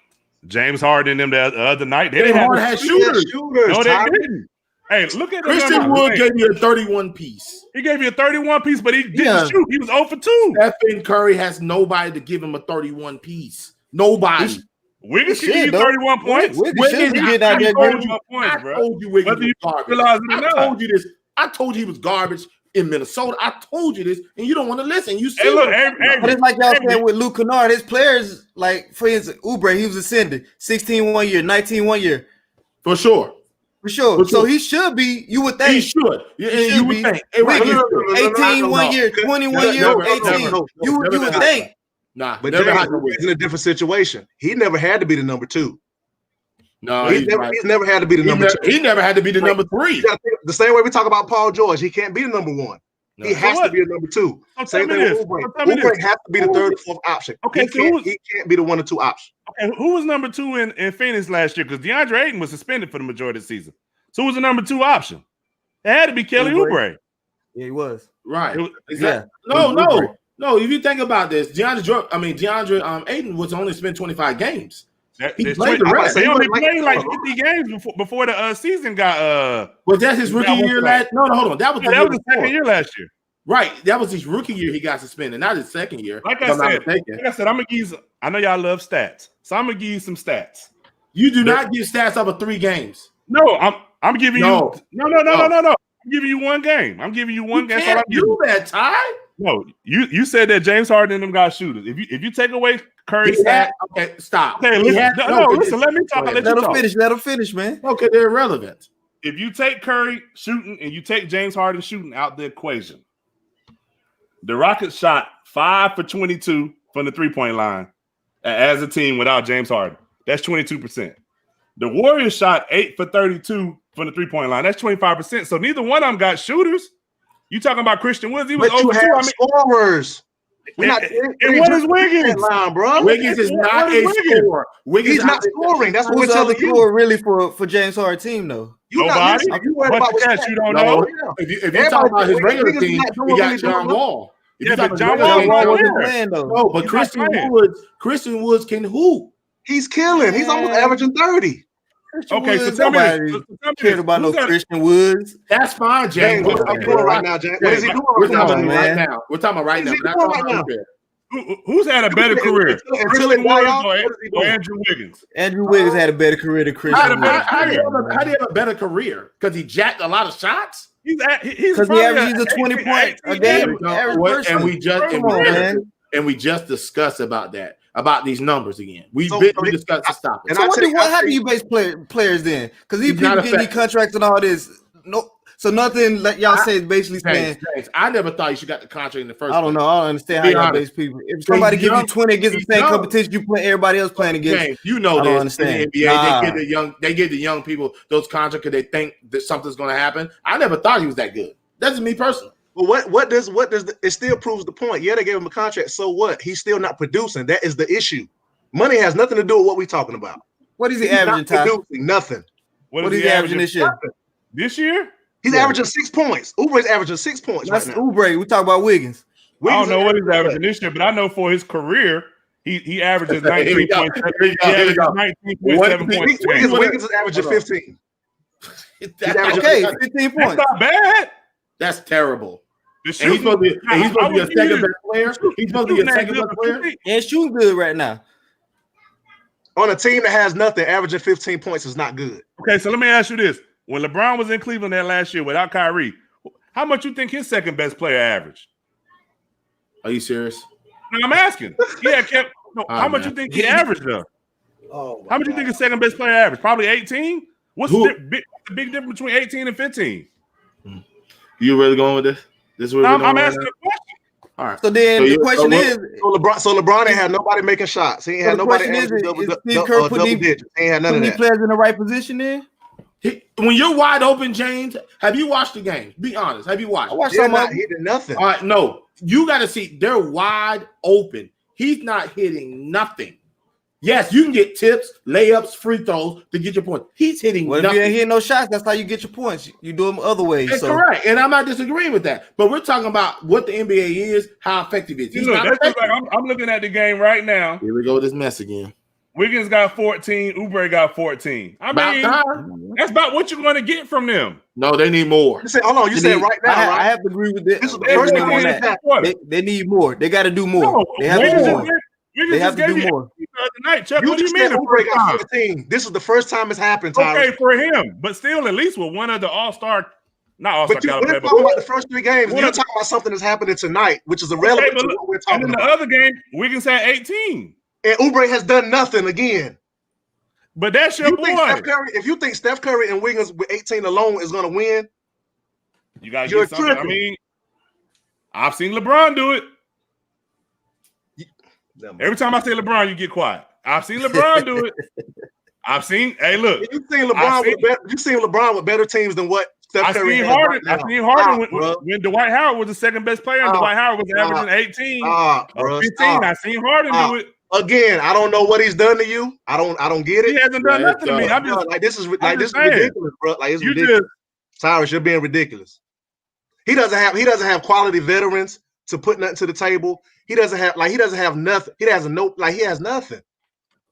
B: James Harden and them the other night.
C: They didn't have shooters.
B: No, they didn't. Hey, look at
C: Christian Wood gave you a 31 piece.
B: He gave you a 31 piece, but he didn't shoot. He was 0 for 2.
C: Stephen Curry has nobody to give him a 31 piece. Nobody.
B: Wiggins can give you 31 points.
C: Wiggins get out there. I told you Wiggins was garbage. I told you this. I told you he was garbage in Minnesota. I told you this, and you don't want to listen. You see,
D: but it's like y'all said with Luke Kennard. His players, like for instance, Oubre, he was ascending. 16 one year, 19 1 year.
C: For sure.
D: So he should be. You would think
C: he should. You would think.
D: 18 1 year, 21 year, 18. You would think.
A: Nah, but he's in a different situation. He never had to be the number 2.
C: No,
A: he's never had to be the number 2.
C: He never had to be the number 3.
A: The same way we talk about Paul George, he can't be the number 1. No. He has to be a number 2. Same thing with Oubre. Oubre has to be the 3rd or 4th option.
B: Okay,
A: he can't be the 1 or 2 option.
B: Okay, who was number 2 in Phoenix last year? Because DeAndre Ayton was suspended for the majority of the season. So who was the number 2 option? It had to be Kelly Oubre.
D: Yeah, he was.
C: Right. Exactly. No. If you think about this, DeAndre Ayton was only spent 25 games.
B: He played the rest. He only played like 50 games before the season got.
C: Was that his rookie year last? No, hold on. That was
B: the second year last year.
C: Right. That was his rookie year. He got suspended, not his second year.
B: Like I said, I'm gonna give you. I know y'all love stats, so I'm gonna give you some stats.
C: You do not give stats over 3 games.
B: No, I'm giving you. No. I'm giving you 1 game. I'm giving you 1 game.
C: You can't do that, Ty.
B: No, you said that James Harden and them got shooters. If you take away Curry's stat,
C: okay, stop.
B: Okay, listen. Listen. Let me talk.
D: Let him finish, man.
C: Okay, they're irrelevant.
B: If you take Curry shooting and you take James Harden shooting out the equation, the Rockets shot 5 for 22 from the 3-point line as a team without James Harden. That's 22%. The Warriors shot 8 for 32 from the 3-point line. That's 25%. So neither one of them got shooters. You talking about Christian Woods? He was over 2.
A: Scorers.
B: And what is Wiggins?
A: Line, bro?
C: Wiggins is not a scorer.
A: He's not scoring. That's what we're telling you.
D: Really for James Harden team though.
B: Nobody. You don't know.
C: If you talk about his regular team, we got John Wall.
B: But John Wall wasn't
C: playing though. No, but Christian Woods can hoop.
A: He's killing. He's almost averaging 30.
B: Okay, so tell me,
D: cared about no Christian Woods.
C: That's fine, James.
A: What is he doing right now, James? What is he doing
C: right now? We're talking about right now.
B: Who's had a better career? Christian Woods or Andrew Wiggins?
D: Andrew Wiggins had a better career than Christian Woods.
C: How do you have a better career? Because he jacked a lot of shots?
D: Because he averages a 20-point a game.
C: And we just discussed about these numbers again. We discussed this topic.
D: So how do you base players then? Because these people getting contracts and all this. No, so nothing like y'all say is basically saying.
C: I never thought you should got the contract in the first.
D: I don't know. I don't understand how y'all base people. If somebody gives you 20 against the same competition you play everybody else playing against,
C: James, you know this. In the NBA, they give the young people those contracts because they think that something's going to happen. I never thought he was that good. That's me personally.
A: Well, what does it still proves the point? Yeah, they gave him a contract. So what? He's still not producing. That is the issue. Money has nothing to do with what we're talking about.
D: What is he averaging?
A: Not producing nothing.
B: What
D: is he averaging this year?
B: This year?
A: He's averaging 6 points. Oubre's averaging 6 points.
D: That's
A: right now.
D: Oubre. We talk about Wiggins.
B: I don't know what he's averaging this year, but I know for his career, he averages 19.7 points.
A: Wiggins is averaging 15.
D: Okay, 15 points.
B: That's not bad.
C: That's terrible. And he's supposed to be a second best player. He's supposed to be a second best player.
D: And shooting good right now.
A: On a team that has nothing, averaging 15 points is not good.
B: Okay, so let me ask you this. When LeBron was in Cleveland that last year without Kyrie, how much you think his second best player averaged?
C: Are you serious?
B: No, I'm asking. Yeah, how much you think he averaged though? How much you think his second best player averaged? Probably 18? What's the big difference between 18 and 15?
C: You really going with this?
B: I'm asking a question.
C: All right.
D: So then the question is,
A: LeBron ain't had nobody making shots. He ain't had nobody
D: Steve Kerr putting these players in the right position then?
C: When you're wide open, James, have you watched the game? Be honest. Have you watched?
D: I watched some of
A: hitting nothing.
C: All right, no. You got to see they're wide open. He's not hitting nothing. Yes, you can get tips, layups, free throws to get your points. He's hitting nothing.
D: If you ain't hitting no shots, that's how you get your points. You do them other ways.
C: That's correct, and I'm not disagreeing with that. But we're talking about what the NBA is, how effective it is.
B: I'm looking at the game right now.
C: Here we go with this mess again.
B: Wiggins got 14. Oubre got 14. That's about what you're going to get from them.
C: No, they need more.
A: You said right now, right?
D: I have to agree with this.
A: This is the first game on that.
D: They need more. They got to do more. They have to do more. They have to do more.
B: Night, Chuck, what do you mean?
A: Oubre got 14. This is the first time it's happened.
B: Okay, for him, but still, at least with one of the All-Star, not All-Star.
A: But we're talking about the first 3 games. You're talking about something that's happening tonight, which is irrelevant to what we're talking about.
B: And in the other game, Wiggins had 18.
A: And Oubre has done nothing again.
B: But that's your boy.
A: If you think Steph Curry and Wiggins with 18 alone is going to win,
B: you got to get something. Tripping. I mean, I've seen LeBron do it. Every time I say LeBron, you get quiet. I've seen LeBron do it. Hey, look.
A: You've seen LeBron with better teams than what Steph Curry has right now.
B: I've seen Harden when Dwight Howard was the second best player, and Dwight Howard was averaging 18. 15. I've seen Harden do it.
A: Again, I don't know what he's done to you. I don't get it.
B: He hasn't done nothing to me. I'm just
A: this is ridiculous, bro. Like, it's ridiculous. Tyrus, you're being ridiculous. He doesn't have quality veterans to put nothing to the table. He doesn't have nothing. He has nothing.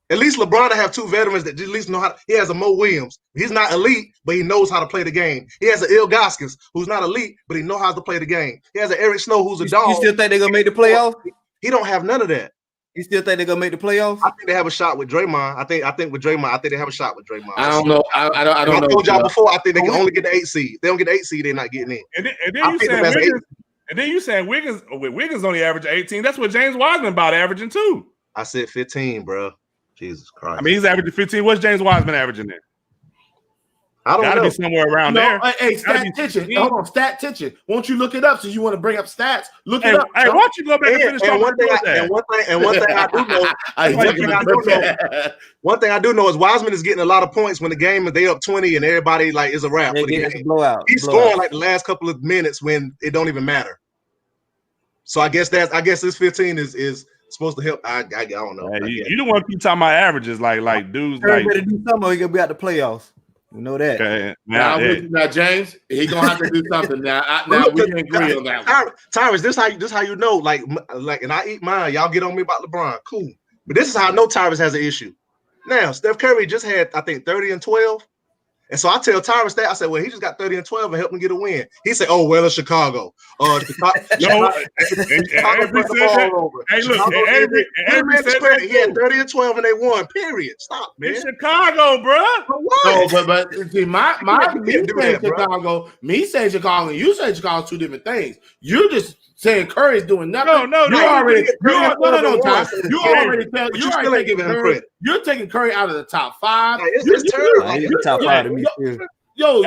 A: At least LeBron to have 2 veterans that at least know how. He has a Mo Williams. He's not elite, but he knows how to play the game. He has an Ilgauskas who's not elite, but he knows how to play the game. He has an Eric Snow who's a dog.
D: You still think they're gonna make the playoffs?
A: He don't have none of that.
D: You still think they're gonna make the playoffs?
A: I think they have a shot with Draymond. I think with Draymond, I think they have a shot with Draymond.
C: I don't know. I don't know.
A: I told y'all before. I think they can only get the 8 seed. They don't get the 8 seed, they're not getting in.
B: And then you saying Wiggins only averaged 18. That's what James Wiseman about averaging too.
A: I said 15, bro. Jesus Christ.
B: I mean, he's averaging 15. What's James Wiseman averaging there?
A: I don't know.
B: Be somewhere around there.
C: Hey, Statistician. Hold on, Statistician. Won't you look it up since you want to bring up stats? Look it up.
B: Hey, why don't you go back and finish talking about that?
A: One thing I do know is Wiseman is getting a lot of points when the game they up 20 and everybody like is a wrap.
D: It's a blowout.
A: He's scoring like the last couple of minutes when it don't even matter. So I guess this 15 is supposed to help. I don't know.
B: Hey, you don't want to keep talking about averages like dudes.
D: Better do something or he gonna be out the playoffs. We know that.
B: Okay.
C: Now, James, he gonna have to do something. Now we can agree on that one.
A: Tyrus, this how you know, like, and I eat mine. Y'all get on me about LeBron, cool. But this is how I know Tyrus has an issue. Now, Steph Curry just had, I think, 30 and 12. And so I tell Tyrus that I said, well, he just got 30 and 12 and helped him get a win. He said, oh, well, it's Chicago. Every he had 30 and 12 and they won. Period. Stop, man.
B: It's Chicago, bro.
C: No, but see, me saying Chicago and you saying Chicago, 2 different things. You're just saying Curry's doing nothing. You're taking Curry out of the top 5.
D: You're top 5 to me too.
B: I'm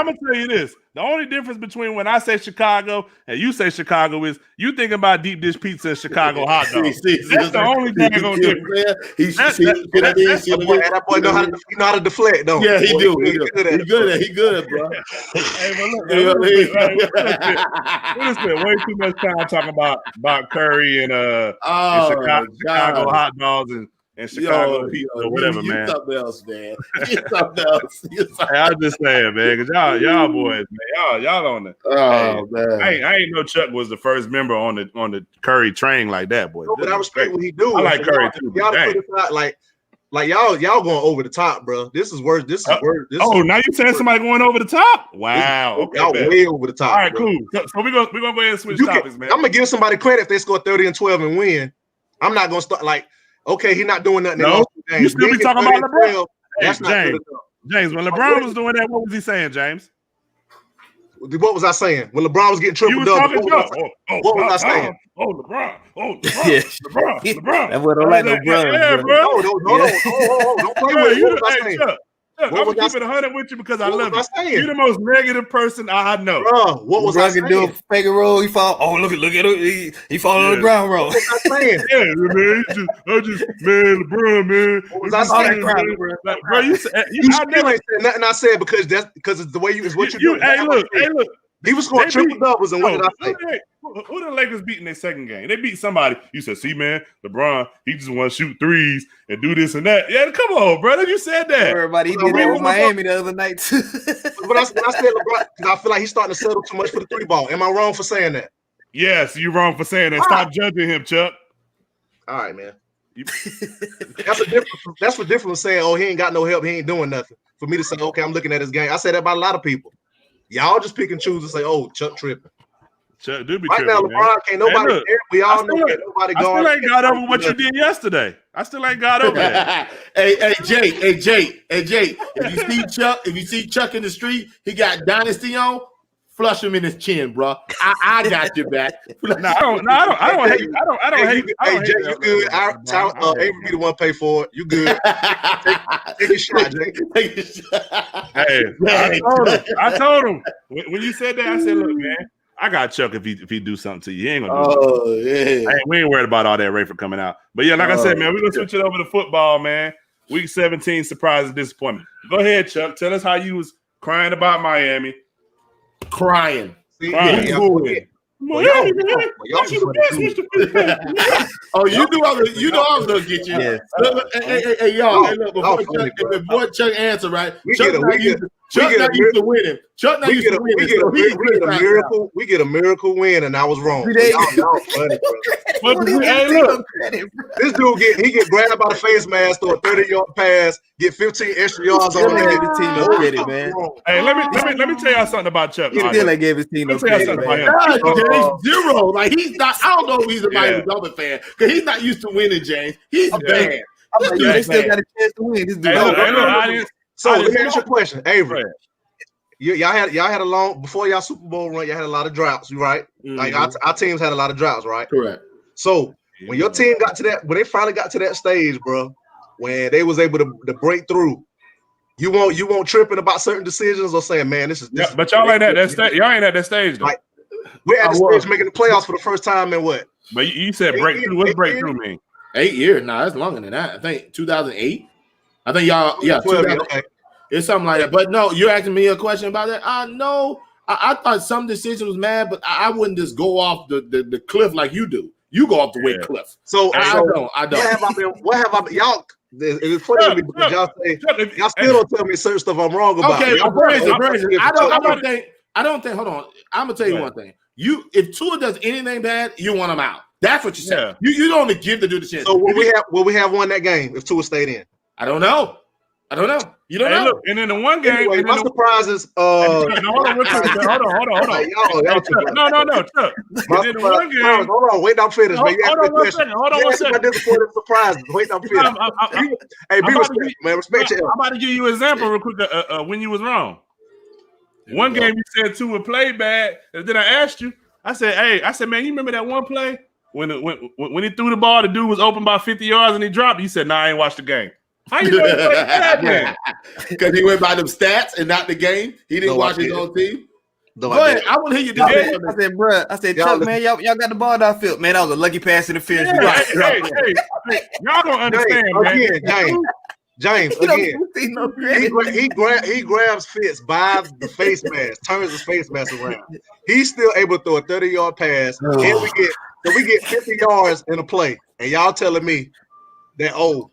B: gonna tell you this: the only difference between when I say Chicago and you say Chicago is you thinking about deep dish pizza and Chicago hot dogs. That's the only thing gonna difference.
A: That boy know how to deflect, though.
C: Yeah, he do. He good, bro.
B: Hey, we spent way too much time talking about Curry and Chicago hot dogs and Chicago pizza or whatever, man.
C: Something else, man. Something else.
B: Hey, I'm just saying, man, because y'all boys, man, y'all on the.
C: Oh man,
B: I ain't know Chuck was the first member on the Curry train like that, boy.
A: No, but I respect what he do.
B: I like Curry too.
A: Y'all put it out like y'all going over the top, bro. This is worse.
B: Now you saying somebody going over the top? Wow. Okay,
A: y'all way over the top.
B: All right,
A: bro.
B: cool. So we're gonna go ahead and switch topics, man.
A: I'm gonna give somebody credit if they score 30 and 12 and win. I'm not gonna start like. Okay, he's not doing nothing.
B: No, you still be talking about LeBron.
A: That's not good enough.
B: James, when LeBron was doing that, what was he saying, James?
A: What was I saying? When LeBron was getting triple double, what was I saying?
B: LeBron.
D: LeBron. That's what I like LeBron.
B: Yeah, bro.
A: No, don't play with it. What was I saying?
B: I'm gonna keep it 100 with you because I love you. You're the most negative person I know.
A: Bro, what was I saying?
D: Do a fake roll. He fall. Oh, look at him. He fall on the ground roll.
A: What was I saying?
B: Yeah, man. Man, LeBron, man.
A: What was I saying,
B: bro? You still
A: ain't said nothing I said because it's the way it's what you do.
B: Hey, look.
A: He was scoring triple doubles, and what did I say?
B: Who the Lakers beat in their second game? They beat somebody. You said, see, man, LeBron, he just want to shoot threes and do this and that. Yeah, come on, brother. You said that.
D: Everybody did that with Miami the other night, too.
A: But I said LeBron, because I feel like he's starting to settle too much for the 3 ball. Am I wrong for saying that?
B: Yes, you're wrong for saying that. Stop judging him, Chuck.
A: All right, man. That's the difference from saying, oh, he ain't got no help. He ain't doing nothing. For me to say, okay, I'm looking at his game. I say that about a lot of people. Y'all just pick and choose and say, oh, Chuck tripping.
B: Chuck do be
A: right
B: tripping,
A: now, LeBron can't nobody.
B: Hey,
A: we all know that nobody going.
B: I still ain't got over what you did yesterday. I still ain't got over that.
C: Hey, Jay. If you see Chuck in the street, he got Dynasty on. Flush him in his chin, bro. I got your back.
B: I don't hate.
A: Hey, Jay, you good? Avery be the one pay for it. You good? Take a shot, Jay.
C: Take a shot.
B: Hey, I told him when you said that. I said, look, man. I got Chuck if he do something to you. He ain't gonna do it.
C: Yeah.
B: We ain't worried about all that Rayford coming out. But yeah, like I said, man, we're gonna switch it over to football, man. Week 17, surprise and disappointment. Go ahead, Chuck. Tell us how you was crying about Miami.
C: Crying.
B: Miami, man.
C: Oh, you knew I was gonna get you. Yeah. Hey, y'all. Hey, look, before Chuck answer, right? Chuck not used to winning. Chuck not used to winning.
A: We get a miracle win, and I was wrong. Y'all funny, bro.
B: Hey, look.
A: This dude get grabbed by the face mask, throw a 30-yard pass, get 15 extra yards on
D: it. Man.
B: Hey, let me tell y'all something about Chuck.
D: He still ain't gave his team no credit.
C: Zero. Like he's not. I don't know if he's a Miami Dolphins fan because he's not used to winning. James, he's bad.
D: They still got a chance to win. This dude.
A: So let me ask you a question, Avery. Y'all had a long before y'all Super Bowl run. Y'all had a lot of droughts, right? Mm-hmm. Like our teams had a lot of droughts, right?
C: Correct.
A: So when your team got to that, when they finally got to that stage, bro, when they was able to break through, you won't tripping about certain decisions or saying, man, this is.
B: But y'all ain't at that stage. Y'all ain't at that stage though.
A: Like, we're at the stage making the playoffs for the first time in what?
B: But you said breakthrough. What's breakthrough mean?
C: 8 years. Nah, that's longer than that. I think 2008. I think y'all, 2008. Okay. It's something like that. But no, you're asking me a question about that? No. I thought some decision was mad, but I wouldn't just go off the cliff like you do. You go off the way cliff.
A: So I don't. What have I been? Y'all, it's funny to me because y'all still don't tell me certain stuff I'm wrong about.
C: Okay, I don't think. Hold on. I'm gonna tell you one thing. If Tua does anything bad, you want him out. That's what you said. Yeah. You don't even give the dude a chance.
A: So will we have won that game if Tua stayed in?
C: I don't know. You don't know.
B: Look, and in the one game,
A: anyway, my surprises.
B: Hold on. No, Chuck. And in the one game,
A: hold on. Wait, I'm finished.
B: Hold on one second.
A: My disappointed surprises. Wait, I'm finished. Hey, be respectful, man. Respect your.
B: I'm about to give you an example real quick. When you was wrong. One game you said Tua played bad, and then I asked you. I said, man, you remember that one play when he threw the ball, the dude was open by 50 yards and he dropped. He said, "Nah, I ain't watched the game." How you know he played bad, man?
C: Because he went by them stats and not the game. He didn't watch his own team. Go ahead. I want to hear you do that.
D: I said, bro. I said, Chuck, man, y'all got the ball downfield. Man, that was a lucky pass interference.
B: Hey, y'all don't understand, man.
A: James, again, he grabs Fitz by the face mask, turns his face mask around. He's still able to throw a 30-yard pass, and we get 50 yards in a play. And y'all telling me that,
D: y'all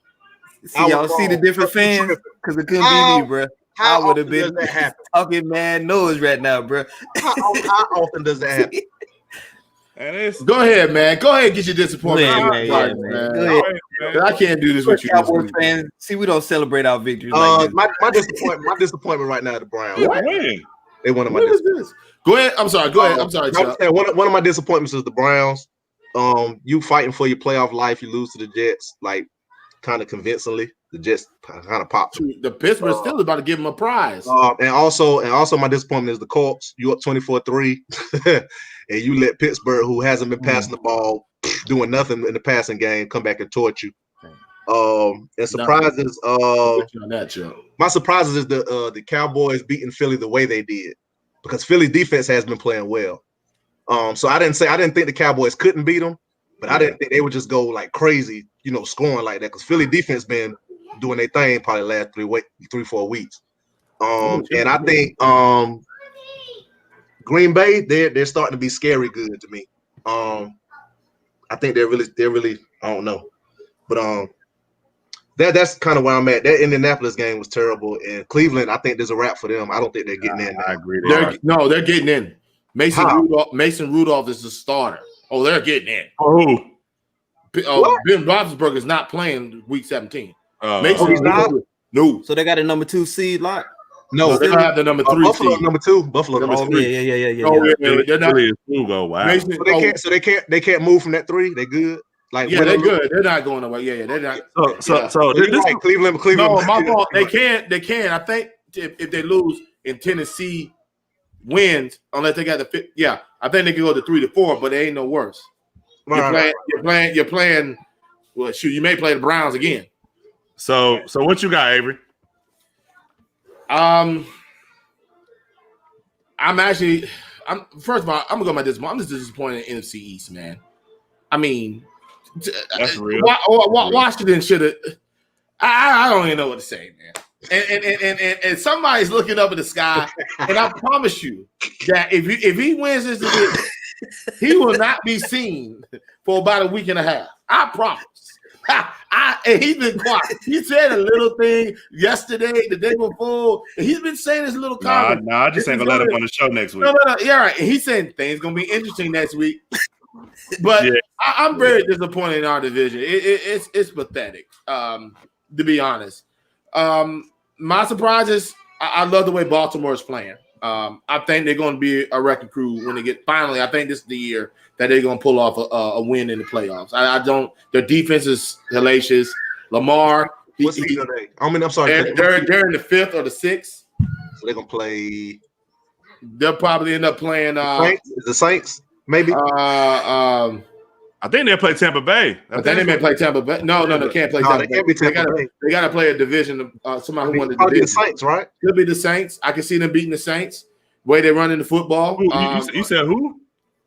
D: see the different fans? Because it couldn't be me, bro. I would have been talking mad noise right now, bro.
A: How often does that happen?
C: Go ahead, man. Go ahead and get your disappointment. Man. Go ahead. I can't do this with you.
D: Cowboys fans, see, we don't celebrate our victories.
A: My disappointment right now, the Browns. They one of my
C: disappointments. Go ahead. I'm sorry. Go ahead. I'm sorry, Chuck.
A: One of my disappointments is the Browns. You fighting for your playoff life, you lose to the Jets, like kind of convincingly. The Jets kind of popped.
C: The Pittsburgh still about to give them a prize.
A: And also my disappointment is the Colts. You up 24-3, and you let Pittsburgh, who hasn't been passing the ball, doing nothing in the passing game, come back and torch you. And surprises. My surprises is the Cowboys beating Philly the way they did, because Philly defense has been playing well. So I didn't think the Cowboys couldn't beat them, but I didn't think they would just go like crazy, scoring like that, because Philly defense been doing their thing probably last 3-4 weeks. And I think Green Bay, they're starting to be scary good to me. I think they're really I don't know, but that's kind of where I'm at. That Indianapolis game was terrible, and Cleveland, I think there's a wrap for them. I don't think they're getting in.
B: I agree.
C: They're getting in. Mason Rudolph is the starter. Oh, they're getting in. Ben Roethlisberger is not playing week 17. No.
D: So they got a number 2 seed lock?
C: No, they don't have the number 3
A: Buffalo
C: seed.
A: number 2. Buffalo number 3.
D: Yeah.
C: Oh, yeah. They're not.
B: Wow.
C: Mason,
A: they can't move from that 3. They good. Like,
C: yeah, they're good. They're not going away. Yeah, they're not.
B: So this
A: right, Cleveland.
C: No, my fault. They can. I think if they lose and Tennessee wins, unless they got the 5th. Yeah, I think they can go to 3-4, but they ain't no worse. You're playing. Well, shoot, you may play the Browns again.
B: So what you got, Avery?
C: First of all, I'm gonna go my disappointment. I'm just disappointed in NFC East, man. I mean,
B: that's real.
C: Washington should have. I don't even know what to say, man. And somebody's looking up at the sky, and I promise you that if he wins this division, he will not be seen for about a week and a half. I promise. And he's been quiet. He said a little thing yesterday, the day before, and he's been saying this little comment.
B: I just ain't gonna let him on the show next week.
C: No. Yeah, right. And he's saying things gonna be interesting next week. But yeah. I'm very disappointed in our division. It's pathetic, to be honest. My surprises, I love the way Baltimore is playing. I think they're going to be a wrecking crew when they get finally. I think this is the year that they're going to pull off a win in the playoffs. Their defense is hellacious. Lamar.
A: What season are they? I'm sorry.
C: They're in the 5th or the 6th.
A: So they're going to play.
C: They'll probably end up playing.
A: The Saints, maybe.
B: I think they'll play Tampa Bay.
C: But then they may play Tampa Bay. No, they can't play Tampa Bay.
A: Can't be Tampa Bay.
C: They got to play a division. Somebody who won the
A: division.
C: The
A: Saints, right?
C: Could be the Saints. I can see them beating the Saints. Way they run in the football.
B: You said who?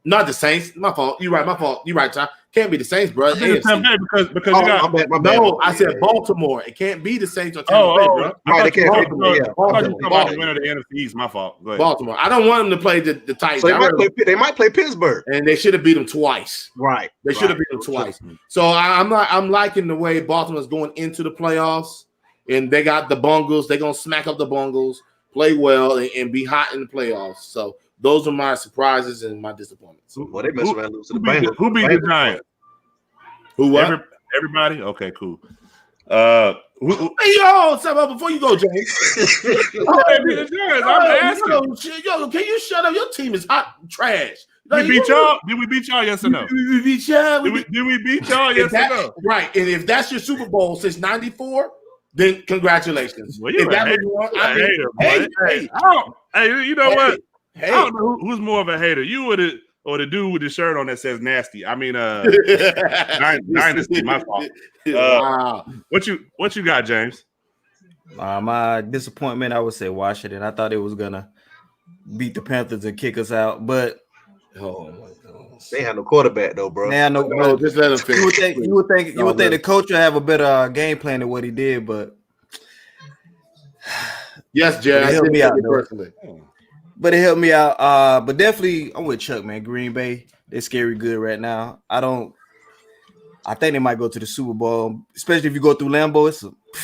C: Not the Saints. My fault. You're right. My fault. You're right, Tom. Can't be the Saints, bro.
B: Because you got
C: my bad. No, I said Baltimore. It can't be the Saints or Tampa Bay, bro.
B: Right, they can't. I thought you were talking about the winner of the NFC East. My fault. Go ahead.
C: Baltimore. I don't want them to play the Titans.
A: So they might play Pittsburgh,
C: and they should have beat them twice.
A: Right.
C: They should have beat them twice. So I'm liking the way Baltimore's going into the playoffs, and they got the Bungles. They're gonna smack up the Bungles, play well, and be hot in the playoffs. So those are my surprises and my disappointments.
A: Well, they mess around losing the Bengals.
B: Who beat the Giants?
C: Who what?
B: Everybody? Okay, cool.
C: Hey, yo, before you go, James.
B: I'm asking.
C: Yo, can you shut up? Your team is hot trash.
B: Did we beat y'all? Yes or no?
C: We beat y'all.
B: Did we beat y'all? Yes or no?
C: Right. And if that's your Super Bowl since '94, then congratulations.
B: Well, you're a hater. Hey, you know what?
C: Hey.
B: I don't know who's more of a hater. You or the dude with the shirt on that says nasty. I mean, Dynasty, my fault. What you got, James?
D: My disappointment, I would say Washington. I thought it was gonna beat the Panthers and kick us out, but oh my goodness.
A: They have no quarterback though, bro.
C: No, just let him finish.
D: You would think the coach would have a better game plan than what he did, but
C: yes, Jay,
D: it helped me out personally. But it helped me out. But definitely, I'm with Chuck, man. Green Bay, they're scary good right now. I think they might go to the Super Bowl, especially if you go through Lambeau.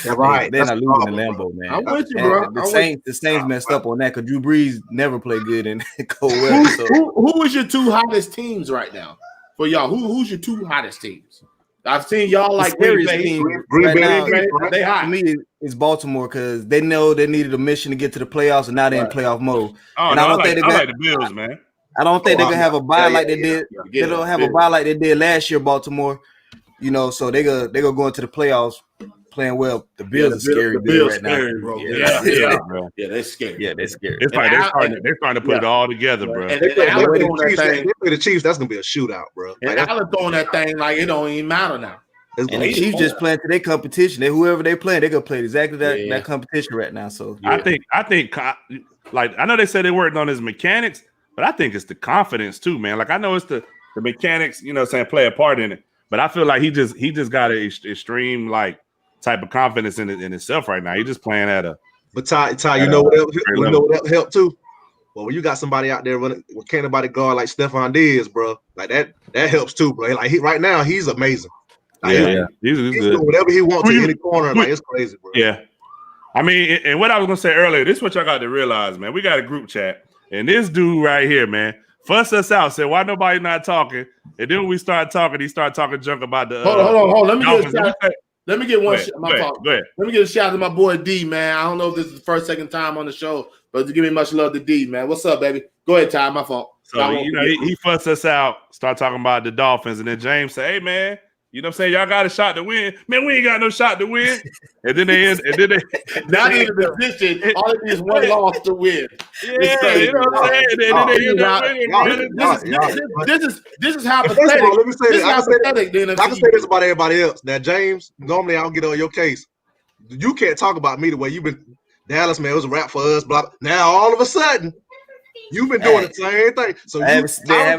A: Right.
D: They're not losing in Lambeau, man.
C: I'm with you, bro.
D: The Saints messed up on that because Drew Brees never played good in cold weather.
C: Who is your 2 hottest teams right now for y'all? Who's your 2 hottest teams? I've seen y'all like Green Bay.
D: They hot. To me, it's Baltimore because they know they needed a mission to get to the playoffs, and now they're in playoff mode.
B: I like the Bills, man.
D: I don't think they're gonna have a bye like they did. They don't have a bye like they did last year, Baltimore. So they gonna go into the playoffs playing well. The Bills are scary right now.
C: Bro.
B: Bro.
C: Yeah, they're scary.
D: Yeah, they're scary.
B: It's like they're trying to put it all together, bro.
A: And they play the Chiefs. That's gonna be a shootout, bro.
C: And Allen throwing that thing like it don't even matter now.
D: And the Chiefs just playing to their competition. Whoever they playing, they're gonna play exactly that competition right now. So
B: I think like I know they said they worked on his mechanics, but I think it's the confidence too, man. Like I know it's the mechanics, play a part in it. But I feel like he just got an extreme like type of confidence in himself right now. He's just playing at a.
A: But Ty, you know what helped too? Well, when you got somebody out there running, can't nobody guard like Stephon Diggs, bro. Like that helps too, bro. Like right now, he's amazing. Like, he's doing whatever he wants in any corner. Like it's crazy, bro.
B: Yeah, I mean, and what I was gonna say earlier, this is what y'all got to realize, man. We got a group chat, and this dude right here, man, fussed us out, said why nobody not talking, and then when we started talking, he started talking junk about the.
C: Hold on. Let me get one. Go
B: ahead.
C: Let me get a shout out to my boy D, man. I don't know if this is the first, second time on the show, but to give me much love to D, man. What's up, baby? Go ahead, Ty. My fault.
B: So he fussed us out, start talking about the Dolphins, and then James said, "Hey, man, you know what I'm saying? Y'all got a shot to win. Man, we ain't got no shot to win." And then they
C: not in the position. All it is one loss to win.
B: Yeah, you know what I'm saying?
C: This is how pathetic.
A: Let me say this. I
C: can
A: say this about everybody else. Now, James, normally I don't get on your case. You can't talk about me the way you've been. Dallas, man, it was a wrap for us. Blah. Now all of a sudden, you've been doing the same thing. So
D: have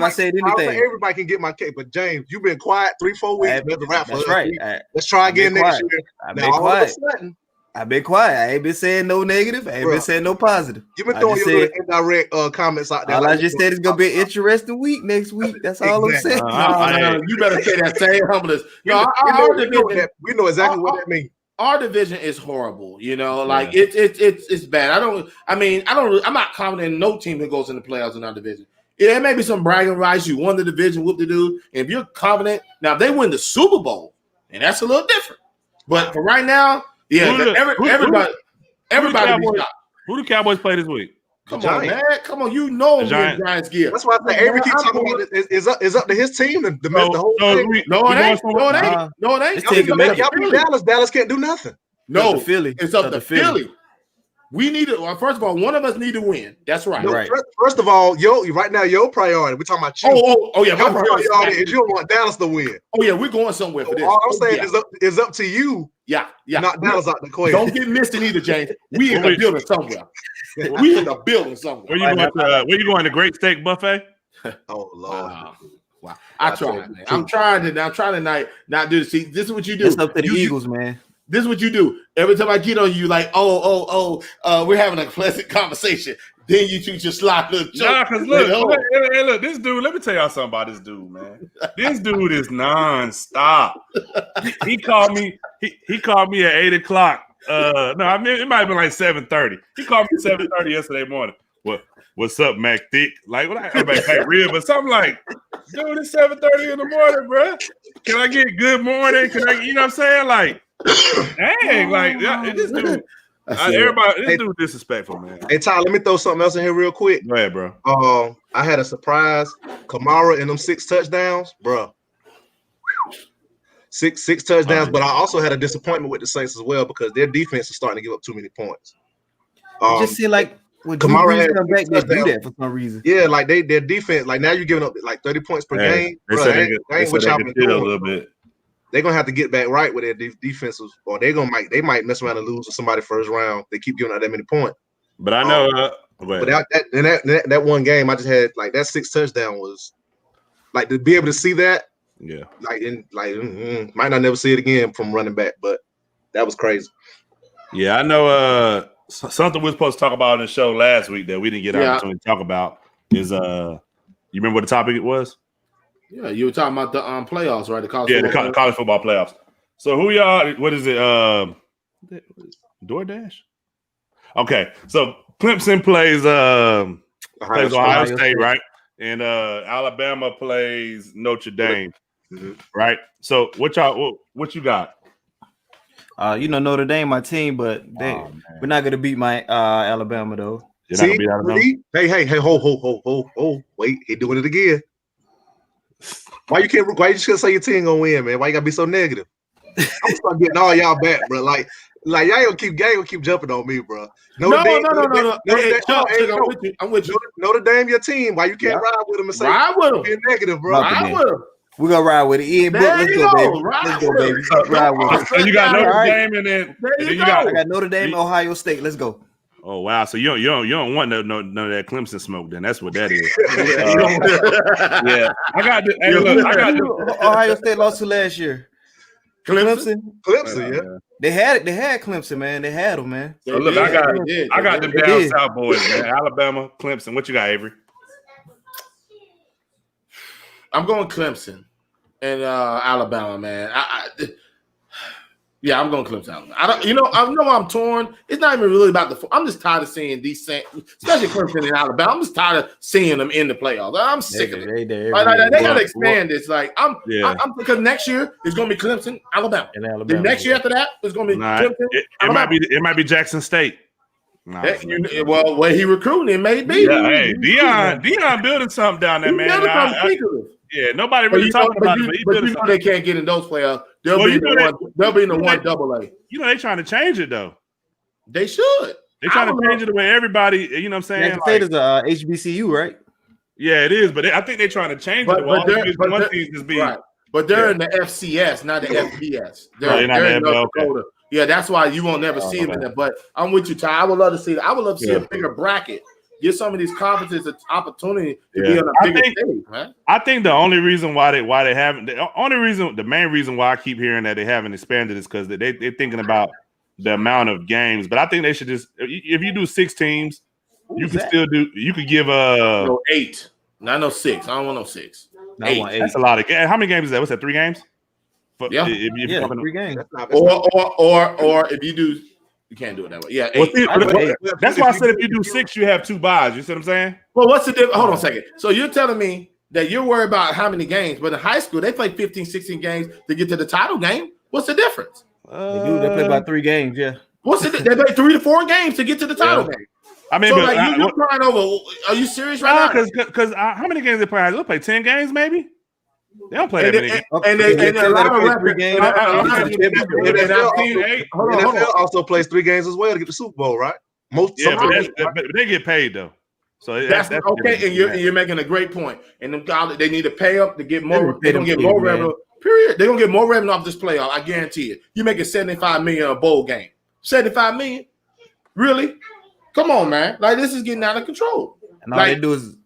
D: I said anything?
A: Everybody can get my cake, but James, you've been quiet 3-4 weeks. That's a wrap for us.
D: Right.
A: Let's try again next year.
D: I've been quiet. I ain't been saying no negative. I ain't been saying no positive.
A: You've been throwing your indirect comments out there.
D: All I just said it's gonna be an interesting week next week. That's all I'm saying.
C: No, you better say that same humbleness. No,
A: we know exactly what that means.
C: Our division is horrible, like it's bad. I'm not confident in no team that goes in the playoffs in our division. Yeah, there may be some bragging rights. You won the division, whoop de doo. If you're confident, now if they win the Super Bowl, and that's a little different. But for right now, everybody be shocked.
B: Who do Cowboys play this week?
C: Come on, man. Come on, the Giants gear.
A: That's why I say Avery keeps talking about it. It's up to his team to the whole thing.
C: No, it ain't.
A: Y'all beat Dallas. Dallas can't do nothing.
C: No, Philly. It's up to Philly. We need to. Well, first of all, one of us need to win. That's right.
A: No, first of all, right now, your priority. We're talking about you.
C: Oh yeah.
A: My priority is you don't want Dallas to win.
C: Oh yeah, we're going somewhere for this.
A: All I'm saying is up to you.
C: Yeah.
A: Knock Dallas out the equation.
C: Don't get missed either, James. We in the building somewhere. We in the building somewhere.
B: Where you going? The Great Steak Buffet?
A: Oh Lord.
C: Wow. I tried, man. I'm trying to not do this. See, this is what you do.
D: It's up to the Eagles, man.
C: This is what you do. Every time I get on you, like, we're having a pleasant conversation. Then you shoot your slide little joke.
B: Nah, because look, this dude, let me tell y'all something about this dude, man. This dude is nonstop. He called me at 8 o'clock. It might have been like 7:30. He called me at 7:30 yesterday morning. What's up, Mac Thick? Like, what I'm like, real, but something like, dude, it's 7:30 in the morning, bro. Can I get good morning? Can I, you know what I'm saying? Like, dang, like this dude. This dude disrespectful, man.
A: Hey, Ty, let me throw something else in here real quick.
B: Go ahead, bro.
A: I had a surprise. Kamara and them 6 touchdowns, bro. Six touchdowns, but I also had a disappointment with the Saints as well because their defense is starting to give up too many points.
D: It just seemed like when Kamara had come back, they do that for some reason.
A: Yeah, like their defense, like now you're giving up like 30 points per game.
B: They
A: bro,
B: said
A: what y'all been doing
B: a little bit.
A: They're gonna have to get back right with their defenses, or they might mess around and lose to somebody first round. They keep giving out that many points.
B: But I know,
A: but that one game, I just had like that 6 touchdown was like to be able to see that.
B: Yeah,
A: might not never see it again from running back, but that was crazy.
B: Yeah, I know. Something we were supposed to talk about in the show last week that we didn't get an opportunity to talk about is you remember what the topic it was?
C: Yeah, you were talking about the playoffs, right? The college
B: football playoffs. So who y'all? What is it? DoorDash. Okay, so Clemson plays Ohio State, right? And Alabama plays Notre Dame, right? So what you got?
C: Notre Dame, my team, but we're not gonna beat my Alabama though.
B: You're not gonna beat Alabama?
A: Hey, ho, wait, he doing it again. Why you just gonna say your team gonna win, man? Why you gotta be so negative? I'm gonna start getting all y'all back, bro. Like y'all gonna keep jumping on me, bro.
C: No. I'm with you.
A: Notre Dame, your team. Why you can't ride with them and say
C: ride with them?
A: Being negative, bro.
C: Ride with them.
D: We're gonna ride with it. Ian Book, let's go, baby. Let's go, baby. Ride with it.
B: So you got Notre Dame, and then you got
D: I got Notre Dame, Ohio State. Let's go.
B: Oh wow! So you don't want none of that Clemson smoke. Then that's what that is. Yeah, I got the
D: Ohio State lost to last year.
A: Clemson, yeah.
D: They had Clemson, man. They had them, man.
B: So look, I got them down south boys, man. Alabama, Clemson. What you got, Avery?
C: I'm going Clemson and Alabama, man. I'm going Clemson. I know I'm torn. It's not even really about I'm just tired of seeing these, especially Clemson and Alabama. I'm just tired of seeing them in the playoffs. I'm sick of it. They got to expand this. Like I'm because next year it's going to be Clemson, Alabama. And Alabama. The next year after that it's going to be Clemson.
B: It might be Jackson State.
C: Well, where he recruiting, it may be.
B: Yeah, hey, Deion building something down there, man. Nobody really talking about it.
C: But you know they can't get in those playoffs. They'll be in the one AA.
B: You know they trying to change it though.
C: They should.
B: They trying to change it the way everybody. You know what I'm saying?
D: Jackson State is a HBCU, right?
B: Yeah, it is. But I think they're trying to change it.
C: Right. But they're in the FCS, not the FBS. They're in North Dakota. Yeah, that's why you won't never see them in there. But I'm with you, Ty. I would love to see that. I would love to see a bigger bracket. Give some of these conferences an opportunity to be on a bigger stage, man.
B: I think the only reason why they haven't, the main reason why I keep hearing that they haven't expanded is because they're thinking about the amount of games. But I think they should just, if you do 6 teams, you could give
C: 8. Not no 6. I don't want no 6. 8.
B: That's a lot of games. How many games is that? What's that? 3 games?
D: If 3 games.
C: Or if you do. You can't do it that way. Yeah, 8.
B: That's why I said if you do 6, you have 2 buys. You see what I'm saying?
C: Well, what's the difference? Hold on a second. So you're telling me that you're worried about how many games, but in high school they play 15, 16 games to get to the title game. What's the difference?
D: They do. They play about 3 games. Yeah.
C: They play 3 to 4 games to get to the title game.
B: I mean,
C: so you're crying over. Are you serious right now?
B: Because how many games they play? They play 10 games, maybe. They don't play that many games.
C: And a lot of records.
A: NFL also plays 3 games as well to get the Super Bowl, right?
B: But they get paid though. So
C: that's okay. And you're making a great point. And them guys, they need to pay up to get more. They're gonna get more revenue. Period. They're gonna get more revenue off this playoff. I guarantee it. You're making $75 million a bowl game. $75 million? Really? Come on, man. Like this is getting out of control.
D: And all they do is.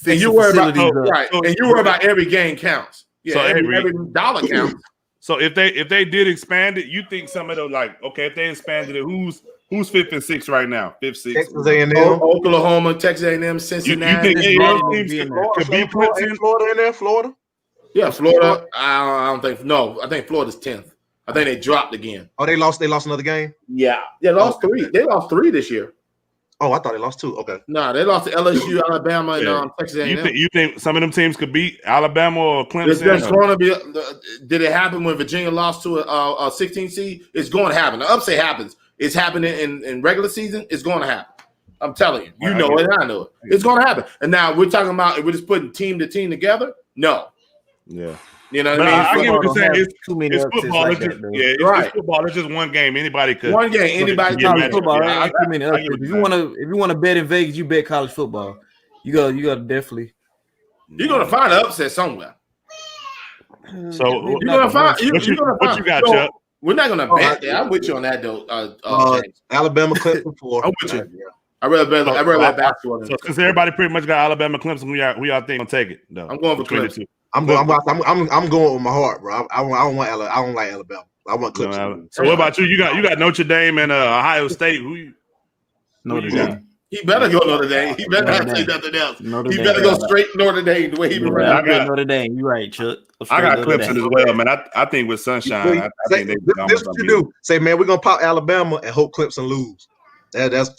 C: And you worry about every game counts. Yeah, so every dollar counts.
B: So if they did expand it, you think some of those if they expanded it, who's 5th and 6th right now? 5th, 6th.
A: Texas A&M,
C: Oklahoma, Texas A&M, Cincinnati.
B: You think those teams could be
A: Florida in there? Florida?
C: Yeah, Florida. I don't think. No, I think Florida's 10th. I think they dropped again.
A: Oh, they lost another game.
C: Yeah, they lost 3. They lost 3 this year.
A: Oh, I thought they lost 2. Okay.
C: No, they lost to LSU, Alabama, and Texas A&M.
B: You think some of them teams could beat Alabama or Clemson?
C: It's going to be. Did it happen when Virginia lost to a 16 seed? It's going to happen. The upset happens. It's happening in regular season. It's going to happen. I'm telling you. You know it. I know it. It's going to happen. And now we're talking about if we're just putting team to team together. No.
B: Yeah.
C: You know what I mean?
B: I get what you're saying. It's football. It's football. It's just one game. Anybody could.
C: One game. Anybody can
D: get football. Right? If you want to bet in Vegas, you bet college football. You got to definitely.
C: You're gonna find an upset somewhere.
B: So
C: you're gonna find.
B: What you got, Chuck?
C: We're not gonna bet that. I'm with you on that though.
A: Alabama, Clemson 4.
C: I'm with you. I rather bet basketball.
B: So since everybody pretty much got Alabama, Clemson, who y'all think gonna take it? Though
C: I'm going for Clemson.
A: I'm going with my heart, bro. I don't like Alabama. I want Clemson.
B: So what about you? You got Notre Dame and Ohio State.
D: Notre Dame.
C: He better go Notre Dame. He better not say nothing else. He better go straight Notre Dame the way he been running.
D: I got Notre Dame. You're right, Chuck.
B: I got Clemson as well, man. I think with Sunshine, I think
A: this what you do. Say, man, we're gonna pop Alabama and hope Clemson lose. That's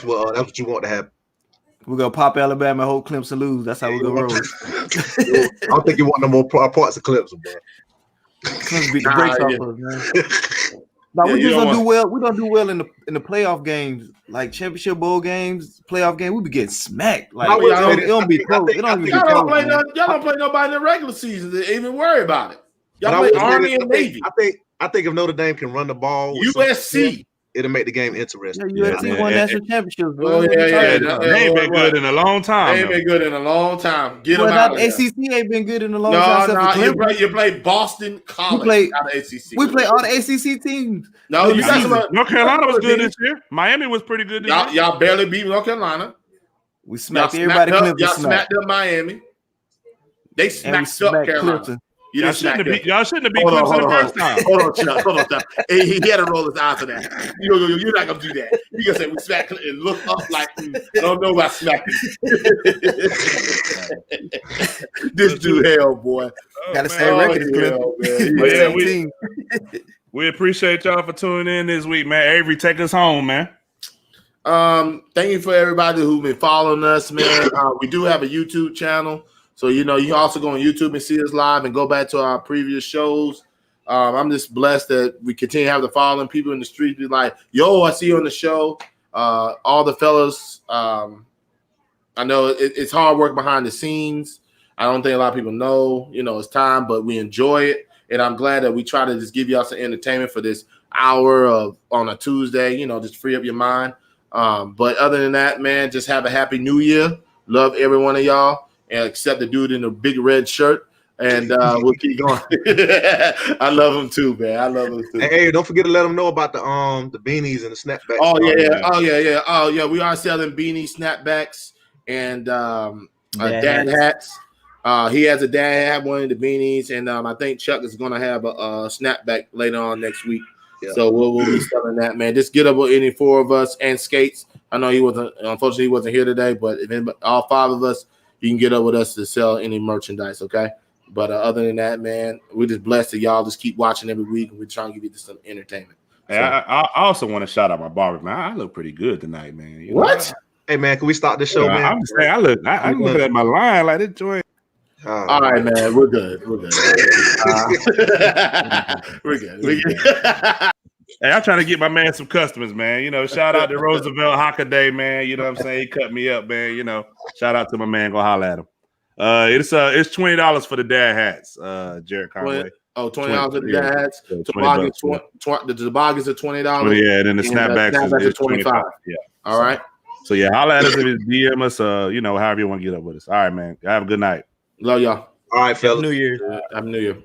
A: what you want to happen.
D: We're gonna pop Alabama and hope Clemson lose. That's how we're gonna roll.
A: I don't think you want no more parts of Clemson, bro.
D: Clemson beat the brakes off us, man. No, we just don't do well. We don't do well in the playoff games, like championship bowl games, playoff game. We be getting smacked. Like it don't be close. It don't even
C: y'all don't play nobody in the regular season to even worry about it. Y'all play Army and Navy.
A: I think if Notre Dame can run the ball,
C: USC.
A: it'll make the game interesting.
D: Yeah, USC won national championships.
C: Oh yeah.
B: They ain't been good in a long time.
C: They ain't been good in a long time. Get
D: well,
C: them out of there.
D: ACC ain't been good in a long time.
C: No, you play Boston College out of ACC.
D: We play all the ACC teams.
C: No,
B: North Carolina was good this year. Miami was pretty good this year.
C: Y'all barely beat North Carolina.
D: We smacked everybody.
C: Y'all smacked up Miami. They smacked up Carolina.
B: Clemson. Y'all shouldn't have beat Clemson the first time.
C: Hold on, Chuck. He had to roll his eyes for that. You're not gonna do that. You gonna say we smack and look up like I don't know about smacking. This dude, hell boy,
D: gotta stay record.
B: We appreciate y'all for tuning in this week, man. Avery, take us home, man.
C: Thank you for everybody who's been following us, man. We do have a YouTube channel. So, you can also go on YouTube and see us live and go back to our previous shows. I'm just blessed that we continue to have the following. People in the street be like, yo, I see you on the show. All the fellas, I know it's hard work behind the scenes. I don't think a lot of people know, it's time, but we enjoy it. And I'm glad that we try to just give y'all some entertainment for this hour on a Tuesday, just free up your mind. But other than that, man, just have a happy new year. Love every one of y'all. And except the dude in the big red shirt, and we'll keep going. I love him too, man. I love him too.
A: Hey, don't forget to let them know about the beanies and the snapbacks.
C: Oh yeah. We are selling beanies, snapbacks, and dad hats. He has a dad hat, one of the beanies, and I think Chuck is gonna have a snapback later on next week. Yeah. So we'll be selling that, man. Just get up with any four of us and skates. I know unfortunately he wasn't here today, but all five of us. You can get up with us to sell any merchandise, okay? But other than that, man, we're just blessed that y'all just keep watching every week, and we're trying to give you some entertainment.
B: Hey, I also want to shout out my barber, man. I look pretty good tonight, man.
C: What?
A: Hey, man, can we start the show, man?
B: I'm saying I'm looking at my line like this joint.
C: All right, man, we're good. We're good. We're good.
B: Hey, I'm trying to get my man some customers, man. Shout out to Roosevelt Hockaday, man. You know what I'm saying? He cut me up, man. Shout out to my man. Go holler at him. It's $20 for the dad hats, Jared Conway.
C: $20 for the dad hats. The toboggans are $20.
B: Yeah, and then the snapbacks is $25. Yeah.
C: All right.
B: So yeah, holler at us if it's DM us. However you want to get up with us. All right, man. Have a good night.
C: Love y'all.
A: All right, fellas.
D: Happy New Year.
C: Happy New Year.